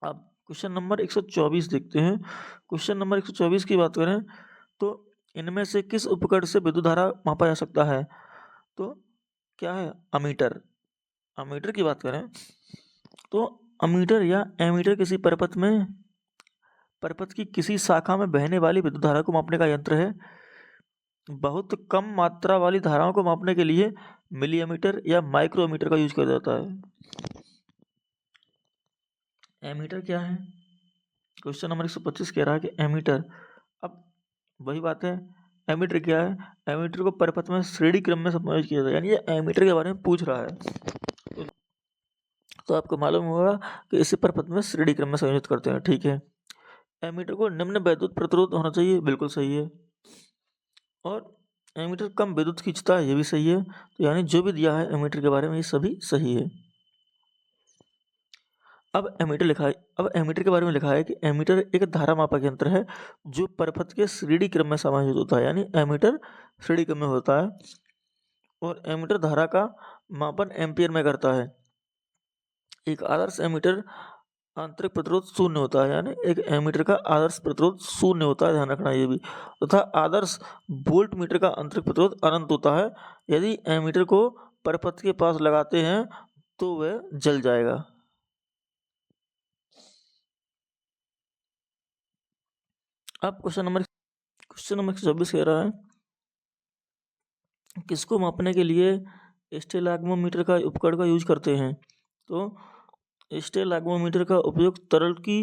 अब क्वेश्चन नंबर 124 देखते हैं। क्वेश्चन नंबर 124 की बात करें तो इनमें से किस उपकरण से विद्युत धारा मापा जा सकता है? तो क्या है? अमीटर। अमीटर की बात करें तो अमीटर या एमीटर किसी परपथ की किसी शाखा में बहने वाली विद्युत धारा को मापने का यंत्र है। बहुत कम मात्रा वाली धाराओं को मापने के लिए मिलीमीटर या माइक्रोमीटर का यूज किया जाता है। एमीटर क्या है? क्वेश्चन नंबर 125 कह रहा है कि एमीटर। अब वही बात है, एमीटर क्या है? एमीटर को परपथ में श्रेणी क्रम में समायोजित किया जाता है, यानी ये एमीटर के बारे में पूछ रहा है। तो आपको मालूम होगा कि इसे परपथ में श्रेणी क्रम में संयोजित करते हैं। ठीक है। एमीटर को निम्न वैद्युत प्रतिरोध होना चाहिए, बिल्कुल सही है। और एमीटर कम विद्युत खींचता है, ये भी सही है। तो यानी जो भी दिया है एमीटर के बारे में ये सभी सही है। अब एमीटर के बारे में लिखा है कि एमीटर एक धारा मापक यंत्र है जो परपथ के श्रेणी क्रम में समायोजित होता है, यानी एमीटर श्रेणी क्रम में होता है। और एमीटर धारा का मापन एम्पियर में करता है। एक आदर्श एमीटर आंतरिक प्रतिरोध शून्य होता है, यानी एक एमीटर का आदर्श प्रतिरोध शून्य होता है, ध्यान रखना ये भी। तथा आदर्श वोल्ट मीटर का आंतरिक प्रतिरोध अनंत होता है। यदि एमीटर को परपथ के पास लगाते हैं तो वह जल जाएगा। अब क्वेश्चन नंबर 26 कह रहा है किसको मापने के लिए स्टेलाग्मोमीटर का उपकरण का यूज करते हैं? तो स्टेलाग्मोमीटर का उपयोग तरल की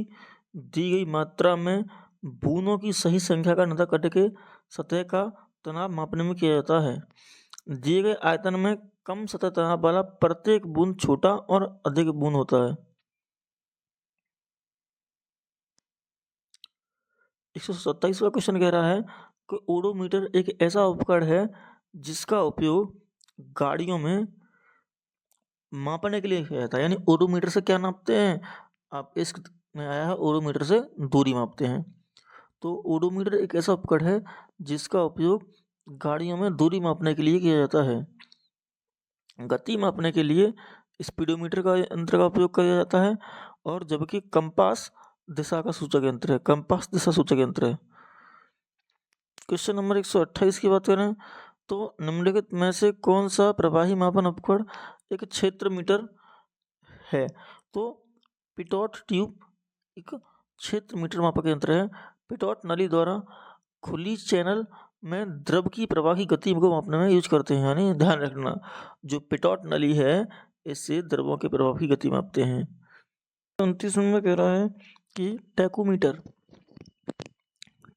दी गई मात्रा में बूंदों की सही संख्या का अंदाजा करके सतह का तनाव मापने में किया जाता है। दिए गए आयतन में कम सतह तनाव वाला प्रत्येक बूंद छोटा और अधिक बूंद होता है। 127वां क्वेश्चन कह रहा है कि ओडोमीटर एक ऐसा उपकरण है जिसका उपयोग गाड़ियों में मापने के लिए किया जाता है। यानी ओडोमीटर से क्या नापते हैं? आप इस में आया है ओडोमीटर से दूरी मापते हैं। तो ओडोमीटर एक ऐसा उपकरण है जिसका उपयोग गाड़ियों में दूरी मापने के लिए किया जाता है। गति मापने के लिए स्पीडोमीटर का यंत्र का उपयोग किया जाता है, और जबकि कंपास दिशा का सूचक यंत्र है, कंपास दिशा सूचक यंत्र है। क्वेश्चन नंबर 128 की बात करें तो निम्नलिखित में से कौन सा प्रवाही मापन उपकरण एक क्षेत्र मीटर है? तो पिटोट ट्यूब एक क्षेत्र मीटर मापक यंत्र है। पिटोट नली द्वारा खुली चैनल में द्रव की प्रवाह की गति को मापने में यूज करते हैं, यानी ध्यान रखना जो पिटोट नली है इससे द्रवों के प्रवाह की गति मापते हैं। 29 में कह रहा है कि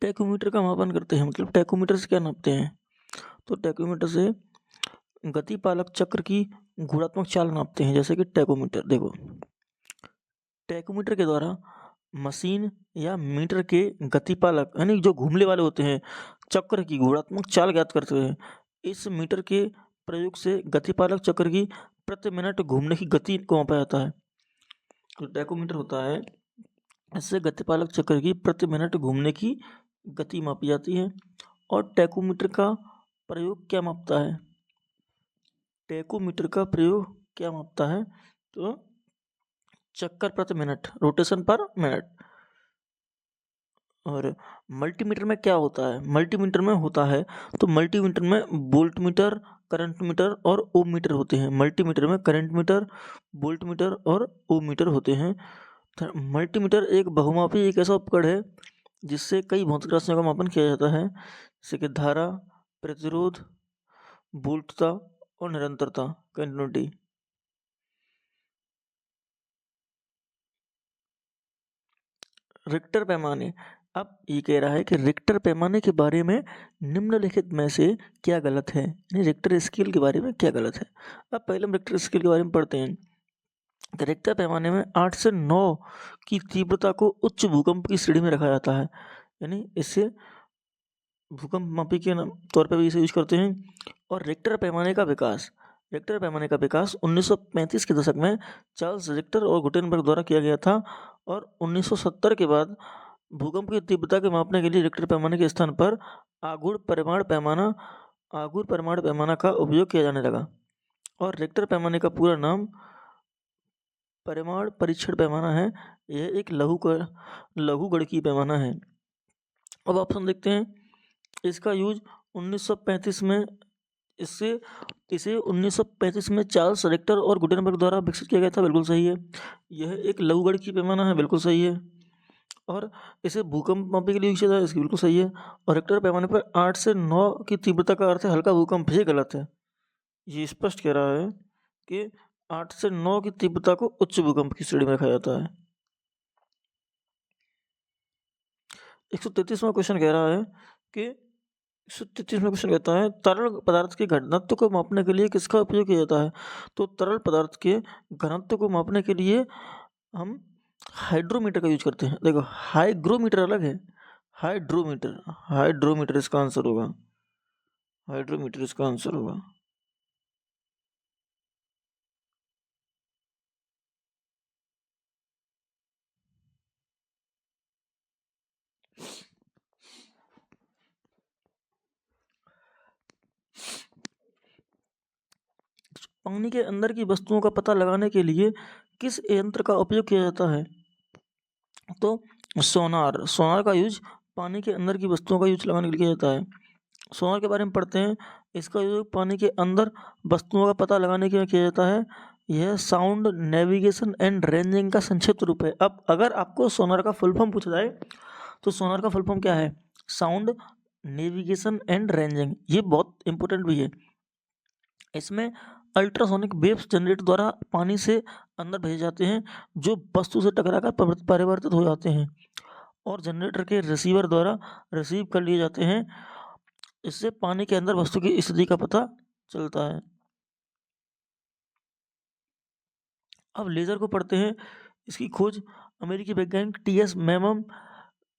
टैकोमीटर का मापन करते हैं, मतलब टैकोमीटर से क्या नापते हैं? तो टैकोमीटर से गतिपालक चक्र की गुणात्मक चाल नापते हैं। जैसे कि टैकोमीटर देखो, टैकोमीटर के द्वारा मशीन या मीटर के गतिपालक यानी जो घूमने वाले होते हैं चक्र की गुणात्मक चाल ज्ञात करते हैं। इस मीटर के प्रयोग से गतिपालक चक्र की प्रति मिनट घूमने की गति को मापा जाता है। तो टैकोमीटर होता है, इससे गतिपालक चक्र की प्रति मिनट घूमने की गति मापी जाती है। और टैकोमीटर का प्रयोग क्या मापता है? टैकोमीटर का प्रयोग क्या मापता है? तो चक्कर प्रति मिनट, रोटेशन पर मिनट। और मल्टीमीटर में क्या होता है? मल्टीमीटर में होता है तो मल्टीमीटर में वोल्ट मीटर, करंट मीटर और ओम मीटर होते हैं। मल्टीमीटर में करंट मीटर, वोल्ट मीटर और ओम मीटर होते हैं। मल्टीमीटर एक बहुमापी एक ऐसा उपकरण है जिससे कई भौतिक राशियों का मापन किया जाता है, जैसे कि धारा, प्रतिरोध, वोल्टता और निरंतरता, कंटिन्यूटी। रिक्टर पैमाने, अब ये कह रहा है कि रिक्टर पैमाने के बारे में निम्नलिखित में से क्या गलत है, यानी रिक्टर स्केल के बारे में क्या गलत है। अब पहले हम रिक्टर स्केल के बारे में पढ़ते हैं। रिक्टर पैमाने में 8 से 9 की तीव्रता को उच्च भूकंप की श्रेणी में रखा जाता है, यानी इससे भूकंप मापी के तौर पर भी इसे यूज करते हैं। और रिक्टर पैमाने का विकास, 1935 के दशक में चार्ल्स रिक्टर और गुटेनबर्ग द्वारा किया गया था। और 1970 के बाद भूकंप की तीव्रता के मापने के लिए रिक्टर पैमाने के स्थान पर आघूर्ण परिमाण पैमाना का उपयोग किया जाने लगा। और रिक्टर पैमाने का पूरा नाम परिमाण परीक्षण पैमाना है। यह एक लघुगणकीय पैमाना है। अब ऑप्शन देखते हैं। इसका यूज 1935 में इसे 1935 में चार्ल्स रिक्टर और गुटेनबर्ग द्वारा विकसित किया गया था, बिल्कुल सही है। यह एक लघुगणकीय पैमाना है, बिल्कुल सही है। और इसे भूकंप मापने के लिए यूज किया जाता है, इसकी बिल्कुल सही है। और रिक्टर पैमाने पर 8 से 9 की तीव्रता का अर्थ है हल्का भूकंप, ये गलत है। ये स्पष्ट कह रहा है कि 8 से 9 की तीव्रता को उच्च भूकंप की श्रेणी में रखा जाता है। 133वां क्वेश्चन कह रहा है कि 133 में क्वेश्चन कहता है तरल पदार्थ के घनत्व को मापने के लिए किसका उपयोग किया जाता है? तो तरल पदार्थ के घनत्व को मापने के लिए हम हाइड्रोमीटर का यूज करते हैं। देखो, हाइग्रोमीटर अलग है, हाइड्रोमीटर इसका आंसर होगा, हाइड्रोमीटर इसका आंसर होगा। पानी के अंदर की वस्तुओं का पता लगाने के लिए किस यंत्र का उपयोग किया जाता है? तो सोनार का यूज पानी के अंदर की वस्तुओं का यूज लगाने के लिए किया जाता है। सोनार के बारे में पढ़ते हैं। इसका उपयोग पानी के अंदर वस्तुओं का पता लगाने के लिए किया जाता है। यह साउंड नेविगेशन एंड रेंजिंग का संक्षिप्त रूप है। अब अगर आपको सोनार का फुल फॉर्म पूछा जाए तो सोनार का फुल फॉर्म क्या है? Sound navigation and ranging. ये बहुत इंपॉर्टेंट भी है। इसमें अल्ट्रासोनिक वेव्स जनरेटर द्वारा पानी से अंदर भेजे जाते हैं, जो वस्तु से टकराकर परिवर्तित हो जाते हैं और जनरेटर के रिसीवर द्वारा रिसीव कर लिए जाते हैं। इससे पानी के अंदर वस्तु की स्थिति का पता चलता है। अब लेज़र को पढ़ते हैं। इसकी खोज अमेरिकी वैज्ञानिक टी.एस. मैमम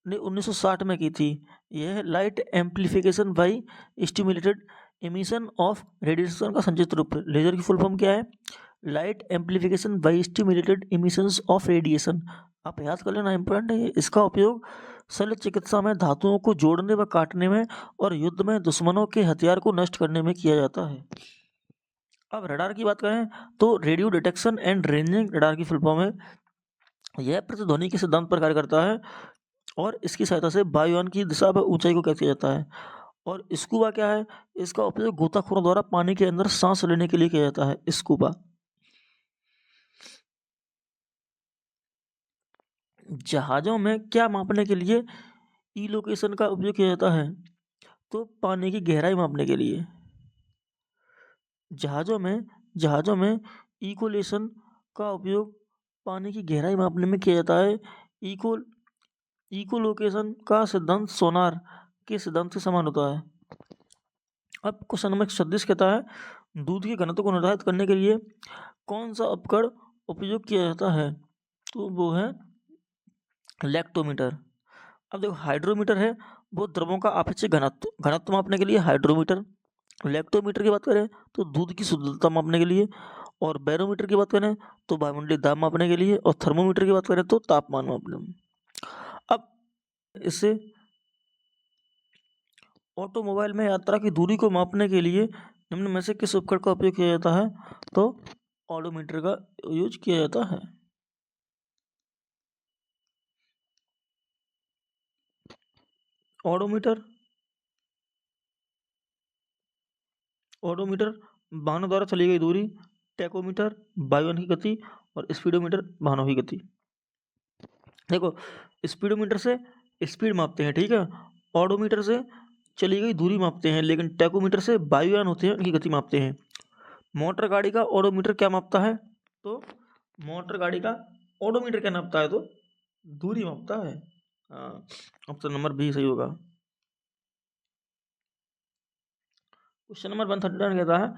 ने 1960 में की थी। यह light amplification by stimulated emission of radiation का संक्षिप्त रूप है। लेजर की फुल फॉर्म क्या है? Light amplification by stimulated emissions of radiation. आप याद कर लेना, इंपॉर्टेंट है। इसका उपयोग शल्य चिकित्सा में धातुओं को जोड़ने व काटने में और युद्ध में दुश्मनों के हथियार को नष्ट करने में किया जाता है। अब रडार की बात करें तो radio detection and ranging radar की फुल फॉर्म है। यह प्रतिध्वनि के सिद्धांत पर कार्य करता है और इसकी सहायता से वायुयान की दिशा व ऊंचाई को कैद किया जाता है। और स्कूबा क्या है? इसका उपयोग गोताखोरों द्वारा पानी के अंदर सांस लेने के लिए किया जाता है, स्कूबा। जहाजों में क्या मापने के लिए ई लोकेशन का उपयोग किया जाता है? तो पानी की गहराई मापने के लिए। जहाजों में इकोलेशन का उपयोग पानी की गहराई मापने में किया जाता है। इको इकोलोकेशन का सिद्धांत सोनार के सिद्धांत के समान होता है। अब क्वेश्चन नंबर 36 कहता है दूध के घनत्व को निर्धारित करने के लिए कौन सा उपकरण उपयोग किया जाता है? तो वो है लैक्टोमीटर। अब देखो हाइड्रोमीटर है वो द्रवों का आपेक्षिक घनत्व मापने के लिए हाइड्रोमीटर। लैक्टोमीटर की बात करें तो दूध की शुद्धता मापने के लिए, और बैरोमीटर की बात करें तो वायुमंडलीय दाब मापने के लिए, और थर्मोमीटर की बात करें तो तापमान मापने में। अब इससे ऑटोमोबाइल में यात्रा की दूरी को मापने के लिए निम्न में से किस उपकरण का उपयोग किया जाता है? तो ऑडोमीटर का यूज किया जाता है। ऑडोमीटर वाहनों द्वारा चली गई दूरी, टैकोमीटर वायुयान की गति, और स्पीडोमीटर वाहनों की गति। देखो स्पीडोमीटर से स्पीड मापते हैं, ठीक है। ऑडोमीटर से चली गई दूरी मापते हैं, लेकिन टैकोमीटर से वायुयान होते हैं उनकी गति मापते हैं। मोटर गाड़ी का ऑडोमीटर क्या मापता है? तो मोटर गाड़ी का ऑडोमीटर क्या नापता है? तो दूरी मापता है। हाँ, ऑप्शन नंबर बी सही होगा। क्वेश्चन नंबर 139 कहता है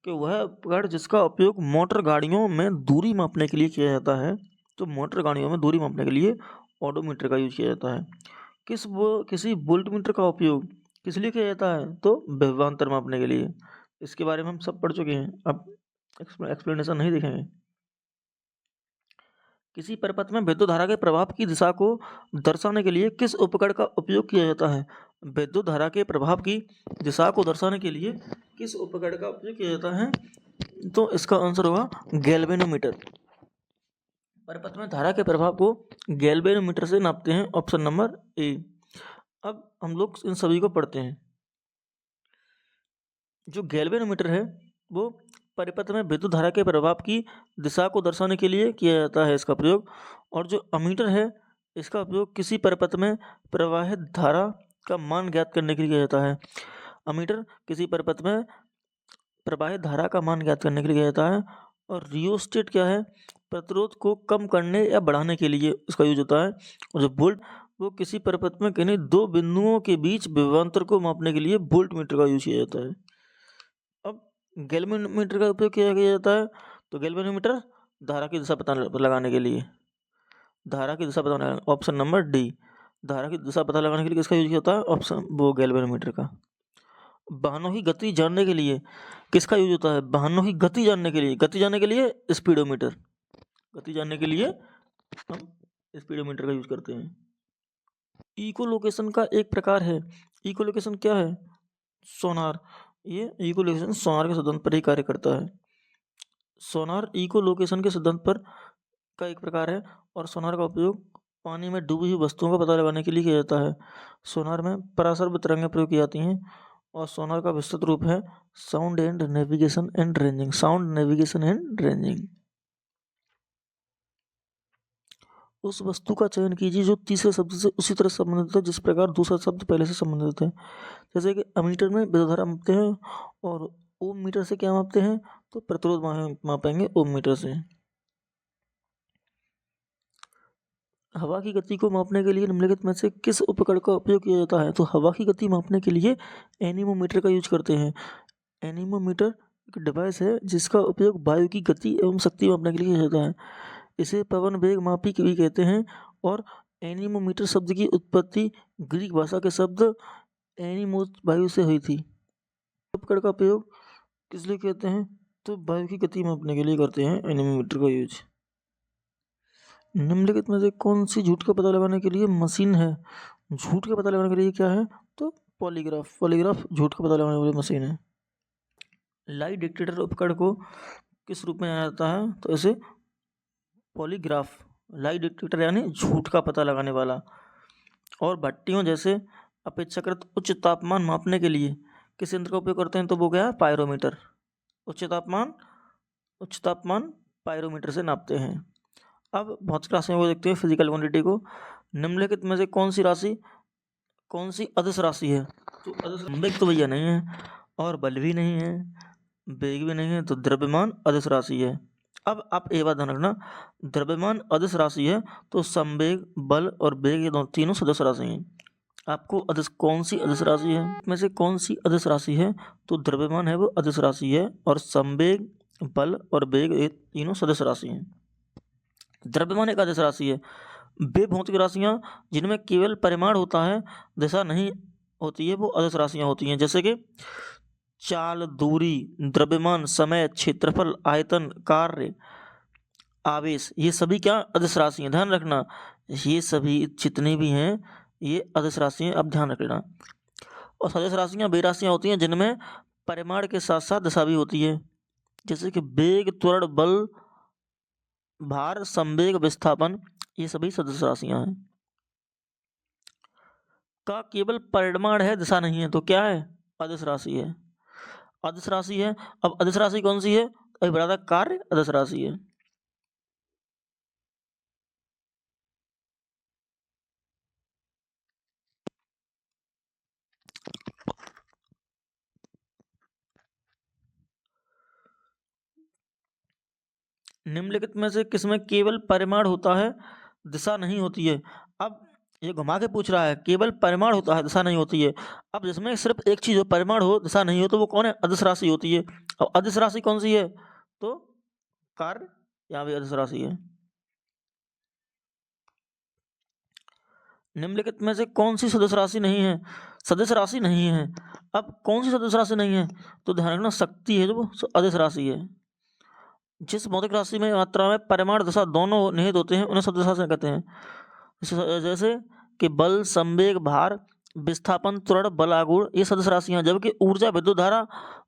कि वह उपकरण जिसका उपयोग मोटर गाड़ियों में दूरी मापने के लिए किया जाता है। तो मोटर गाड़ियों में दूरी मापने के लिए ऑडोमीटर का यूज किया जाता है। किसी वोल्टमीटर का उपयोग किस लिए किया जाता है? तो विभवांतर मापने के लिए। इसके बारे में हम सब पढ़ चुके हैं, अब एक्सप्लेनेशन नहीं देखेंगे। किसी परिपथ में विद्युत धारा के प्रभाव की दिशा को दर्शाने के लिए किस उपकरण का उपयोग किया जाता है? विद्युत धारा के प्रभाव की दिशा को दर्शाने के लिए किस उपकरण का उपयोग किया जाता है? तो इसका आंसर होगा गैल्वेनोमीटर। परिपथ में धारा के प्रभाव को गैल्वेनोमीटर से नापते हैं, ऑप्शन नंबर ए। अब हम लोग इन सभी को पढ़ते हैं। जो गैल्वेनोमीटर है वो परिपथ में विद्युत धारा के प्रभाव की दिशा को दर्शाने के लिए किया जाता है इसका प्रयोग। और जो अमीटर है इसका उपयोग किसी परिपथ में प्रवाहित धारा का मान ज्ञात करने के लिए किया जाता है। अमीटर किसी परिपथ में प्रवाहित धारा का मान ज्ञात करने के लिए किया जाता है। और रियोस्टेट क्या है? प्रतिरोध को कम करने या बढ़ाने के लिए इसका यूज होता है। और जो वोल्ट वो किसी परिपथ में किन्हीं दो बिंदुओं के बीच विभवांतर को मापने के लिए वोल्ट मीटर का यूज किया जाता है। अब गैल्वेनोमीटर का उपयोग किया जाता है तो गैल्वेनोमीटर धारा की दिशा पता लगाने के लिए, ऑप्शन नंबर डी। धारा की दिशा पता लगाने के लिए किसका यूज किया जाता है? ऑप्शन वो गैल्वेनोमीटर का। वाहनों की गति जानने के लिए किसका यूज होता है? वाहनों की गति जानने के लिए स्पीडोमीटर। गति जानने के लिए हम स्पीडोमीटर का यूज करते हैं। इकोलोकेशन का एक प्रकार है। इकोलोकेशन क्या है? सोनार। ये इकोलोकेशन सोनार के सिद्धांत पर ही कार्य करता है। सोनार इकोलोकेशन के सिद्धांत पर का एक प्रकार है और सोनार का उपयोग पानी में डूबी हुई वस्तुओं का पता लगाने के लिए किया जाता है। सोनार में परासर्ब तरंगें प्रयोग की जाती हैं और सोनार का विस्तृत रूप है sound and navigation and ranging. उस वस्तु का चयन कीजिए जो तीसरे शब्द से उसी तरह संबंधित है जिस प्रकार दूसरा शब्द पहले से संबंधित है। जैसे कि अमीटर में विद्युत धारा मापते हैं और ओम मीटर से क्या मापते हैं? तो प्रतिरोध मापेंगे ओम मीटर से। हवा की गति को मापने के लिए निम्नलिखित में से किस उपकरण का उपयोग किया जाता है? तो हवा की गति मापने के लिए एनीमोमीटर का यूज करते हैं। एनीमोमीटर एक डिवाइस है जिसका उपयोग वायु की गति एवं शक्ति मापने के लिए किया जाता है। इसे पवन वेग मापी भी कहते हैं। और एनीमोमीटर शब्द की उत्पत्ति ग्रीक भाषा के शब्द एनीमोस वायु से हुई थी। उपकरण का उपयोग किस लिए कहते हैं? तो वायु की गति मापने के लिए करते हैं एनीमोमीटर का यूज। निम्नलिखित में से कौन सी झूठ का पता लगाने के लिए मशीन है? झूठ का पता लगाने के लिए क्या है? तो पॉलीग्राफ झूठ का पता लगाने वाली मशीन है। लाई डिटेक्टर उपकरण को किस रूप में जाना जाता है? तो इसे पॉलीग्राफ, लाई डिटेक्टर यानी झूठ का पता लगाने वाला। और भट्टियों जैसे अपेक्षाकृत उच्च तापमान मापने के लिए किस यंत्र का उपयोग करते हैं? तो वो क्या है? पायरोमीटर। उच्च तापमान पायरोमीटर से नापते हैं। अब भौतिक राशियों को देखते हैं, फिजिकल क्वांटिटी को। निम्नलिखित में से कौन सी अदिश राशि है? तो संवेग तो भैया नहीं है, और बल भी नहीं है, वेग भी नहीं है, तो द्रव्यमान अदिश राशि है। अब आप एक बात ध्यान रखना, द्रव्यमान अदिश राशि है तो संवेग, बल और वेग ये तीनों सदिश राशि हैं। आपको कौन सी अदिश राशि है में से कौन सी अदिश राशि है? तो द्रव्यमान है वो अदिश राशि है, और संवेग, बल और वेग ये तीनों सदिश राशि हैं। द्रव्यमान एक अदिश राशि है। वे भौतिक राशियां जिनमें केवल परिमाण होता है, दिशा नहीं होती है, वो अदिश राशियां होती हैं। जैसे कि चाल, दूरी, द्रव्यमान, समय, क्षेत्रफल, आयतन, कार्य, आवेश, ये सभी क्या? अदिश राशि हैं। ध्यान रखना, ये सभी जितनी भी हैं ये अदिश राशि हैं, अब ध्यान रखना। और सदिश राशियां वे राशियां होती हैं जिनमें परिमाण के साथ साथ दिशा भी होती है। जैसे कि वेग, त्वरण, बल, भार, संवेग, विस्थापन, ये सभी सदिश राशियां हैं। का केवल परिमाण है, दिशा नहीं है, तो क्या है? अदिश राशि है। अदिश राशि है। अब अदिश राशि कौन सी है? अभी बता था, कार्य अदिश राशि है। निम्नलिखित में से किसमें केवल परिमाण होता है, दिशा नहीं होती है? अब ये घुमा के पूछ रहा है, केवल परिमाण होता है, दिशा नहीं होती है। अब जिसमें सिर्फ एक चीज हो, परिमाण हो, दिशा नहीं हो, तो वो कौन है? अदिश राशि होती है। अब अदिश राशि कौन सी है? तो कार्य, यहाँ भी अदिश राशि है। निम्नलिखित में से कौन सी सदिश राशि नहीं है? सदिश राशि नहीं है। अब कौन सी सदिश राशि नहीं है? तो ध्यान रखना, शक्ति है जो वो अदिश राशि है। जिस भौतिक राशि में मात्रा में परिमाण दशा दोनों निहित होते हैं उन्हें सदिश राशि कहते हैं। जैसे कि बल, संवेग, भार, विस्थापन, त्वरण, बल, आघूर्ण, ये सदिश राशियां। जबकि ऊर्जा, विद्युत धारा,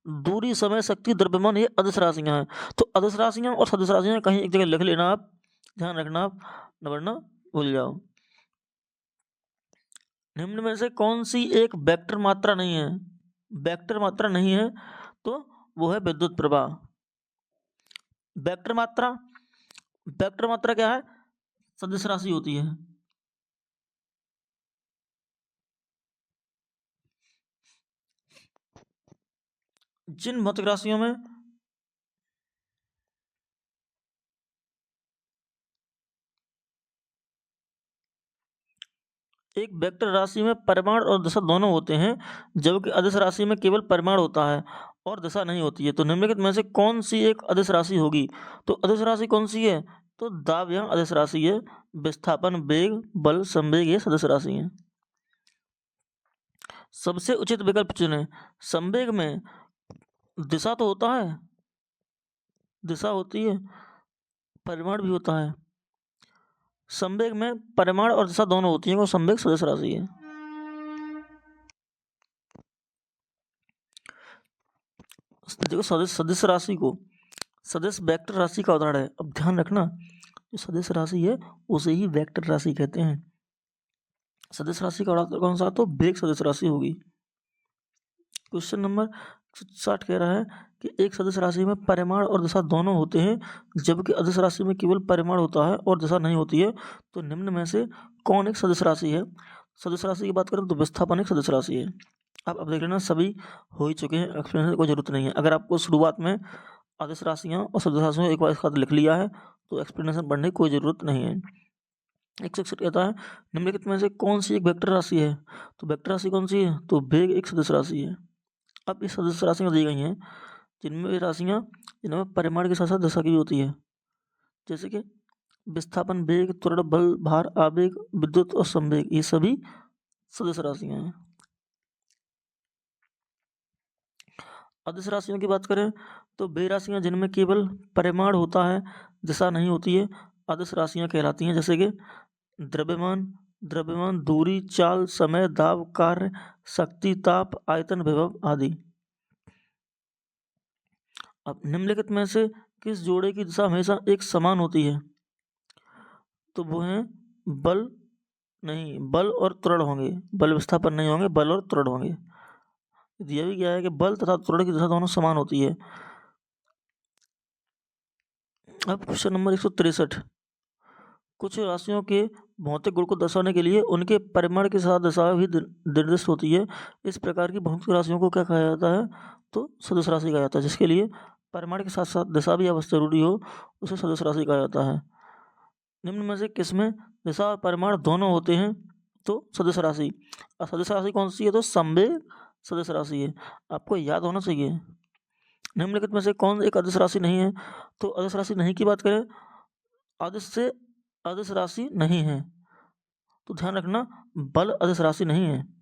दूरी, समय, शक्ति, द्रव्यमान, ये अदिश राशियां हैं। तो अदिश राशियां और सदिश राशियां कहीं एक जगह लिख लेना आप, ध्यान रखना आप, न वरना भूल जाओ। निम्न में से कौन सी एक वेक्टर मात्रा नहीं है? वेक्टर मात्रा नहीं है तो वो है विद्युत प्रवाह। वेक्टर मात्रा क्या है? सदिश राशि होती है। जिन भौतिक राशियों में एक वेक्टर राशि में परिमाण और दिशा दोनों होते हैं, जबकि अदिश राशि में केवल परिमाण होता है और दिशा नहीं होती है, तो निम्नलिखित में से कौन सी एक अदिश राशि होगी? तो अदिश राशि कौन सी है? तो दाब यहाँ अदिश राशि है। विस्थापन, वेग, बल, संवेग, ये सदिश राशि है। सबसे उचित विकल्प चुनें। संवेग में दिशा तो होता है, दिशा होती है, परिमाण भी होता है। संवेग में परिमाण और दिशा दोनों होती हैं, वो संवेग सदिश राशि है। देखो, सदिश राशि को सदिश वेक्टर राशि का उदाहरण है। अब ध्यान रखना, जो सदिश राशि है उसे ही वेक्टर राशि कहते हैं। सदिश राशि का उदाहरण कौन सा? तो वेग सदिश राशि होगी। क्वेश्चन नंबर 60 कह रहा है कि एक सदिश राशि में परिमाण और दिशा दोनों होते हैं, जबकि अदिश राशि में केवल परिमाण होता है और दिशा नहीं होती है, तो निम्न में से कौन एक सदिश राशि है? सदिश राशि की बात करें तो विस्थापन एक सदिश राशि है। अब देख लेना, सभी हो ही चुके हैं, एक्सप्लेनेशन की कोई जरूरत नहीं है। अगर आपको शुरुआत में अदिश राशियाँ और सदिश राशियों एक बार इसका लिख लिया है तो एक्सप्लेनेशन पढ़ने की कोई ज़रूरत नहीं है। एक शिक्षक कहता है, निम्नलिखित में से कौन सी एक वेक्टर राशि है? तो वेक्टर राशि कौन सी है? तो वेग एक सदिश राशि है। अब इस सदिश राशियाँ दी गई हैं जिनमें वे राशियाँ जिनमें परिमाण के साथ साथ दिशा की भी होती है। जैसे कि विस्थापन, वेग, त्वरण, बल, भार, आवेग, विद्युत और संवेग, ये सभी सदिश राशियाँ हैं। अदिश राशियों की बात करें तो वे राशियाँ जिनमें केवल परिमाण होता है, दिशा नहीं होती है, अदिश राशियाँ कहलाती हैं। जैसे कि द्रव्यमान, दूरी, चाल, समय, दाब, कार्य, शक्ति, ताप, आयतन, विभव आदि। अब निम्नलिखित में से किस जोड़े की दिशा हमेशा एक समान होती है? तो वो है बल नहीं, बल और त्वरण होंगे, बल विस्थापन नहीं होंगे, बल और त्वरण होंगे। दिया भी गया है कि बल तथा त्वरण की दिशा दोनों समान होती है। अब क्वेश्चन नंबर 163, कुछ राशियों के भौतिक गुण को दर्शाने के लिए उनके परिमाण के साथ दिशा भी निर्दिष्ट होती है। इस प्रकार की भौतिक राशियों को क्या कहा जाता है? तो सदिश राशि कहा जाता है। जिसके लिए परिमाण के साथ साथ दिशा भी अवश्य जरूरी हो, उसे सदिश राशि कहा जाता है। निम्न में से किसमें दिशा और परिमाण दोनों होते हैं? तो सदिश राशि। और सदिश राशि कौन सी है? तो संवेग सदिश राशि है, आपको याद होना चाहिए। निम्नलिखित में से कौन एक अदिश राशि नहीं है? तो अदिश राशि नहीं की बात करें, अदिश से अदिश राशि नहीं है, तो ध्यान रखना बल अदिश राशि नहीं है।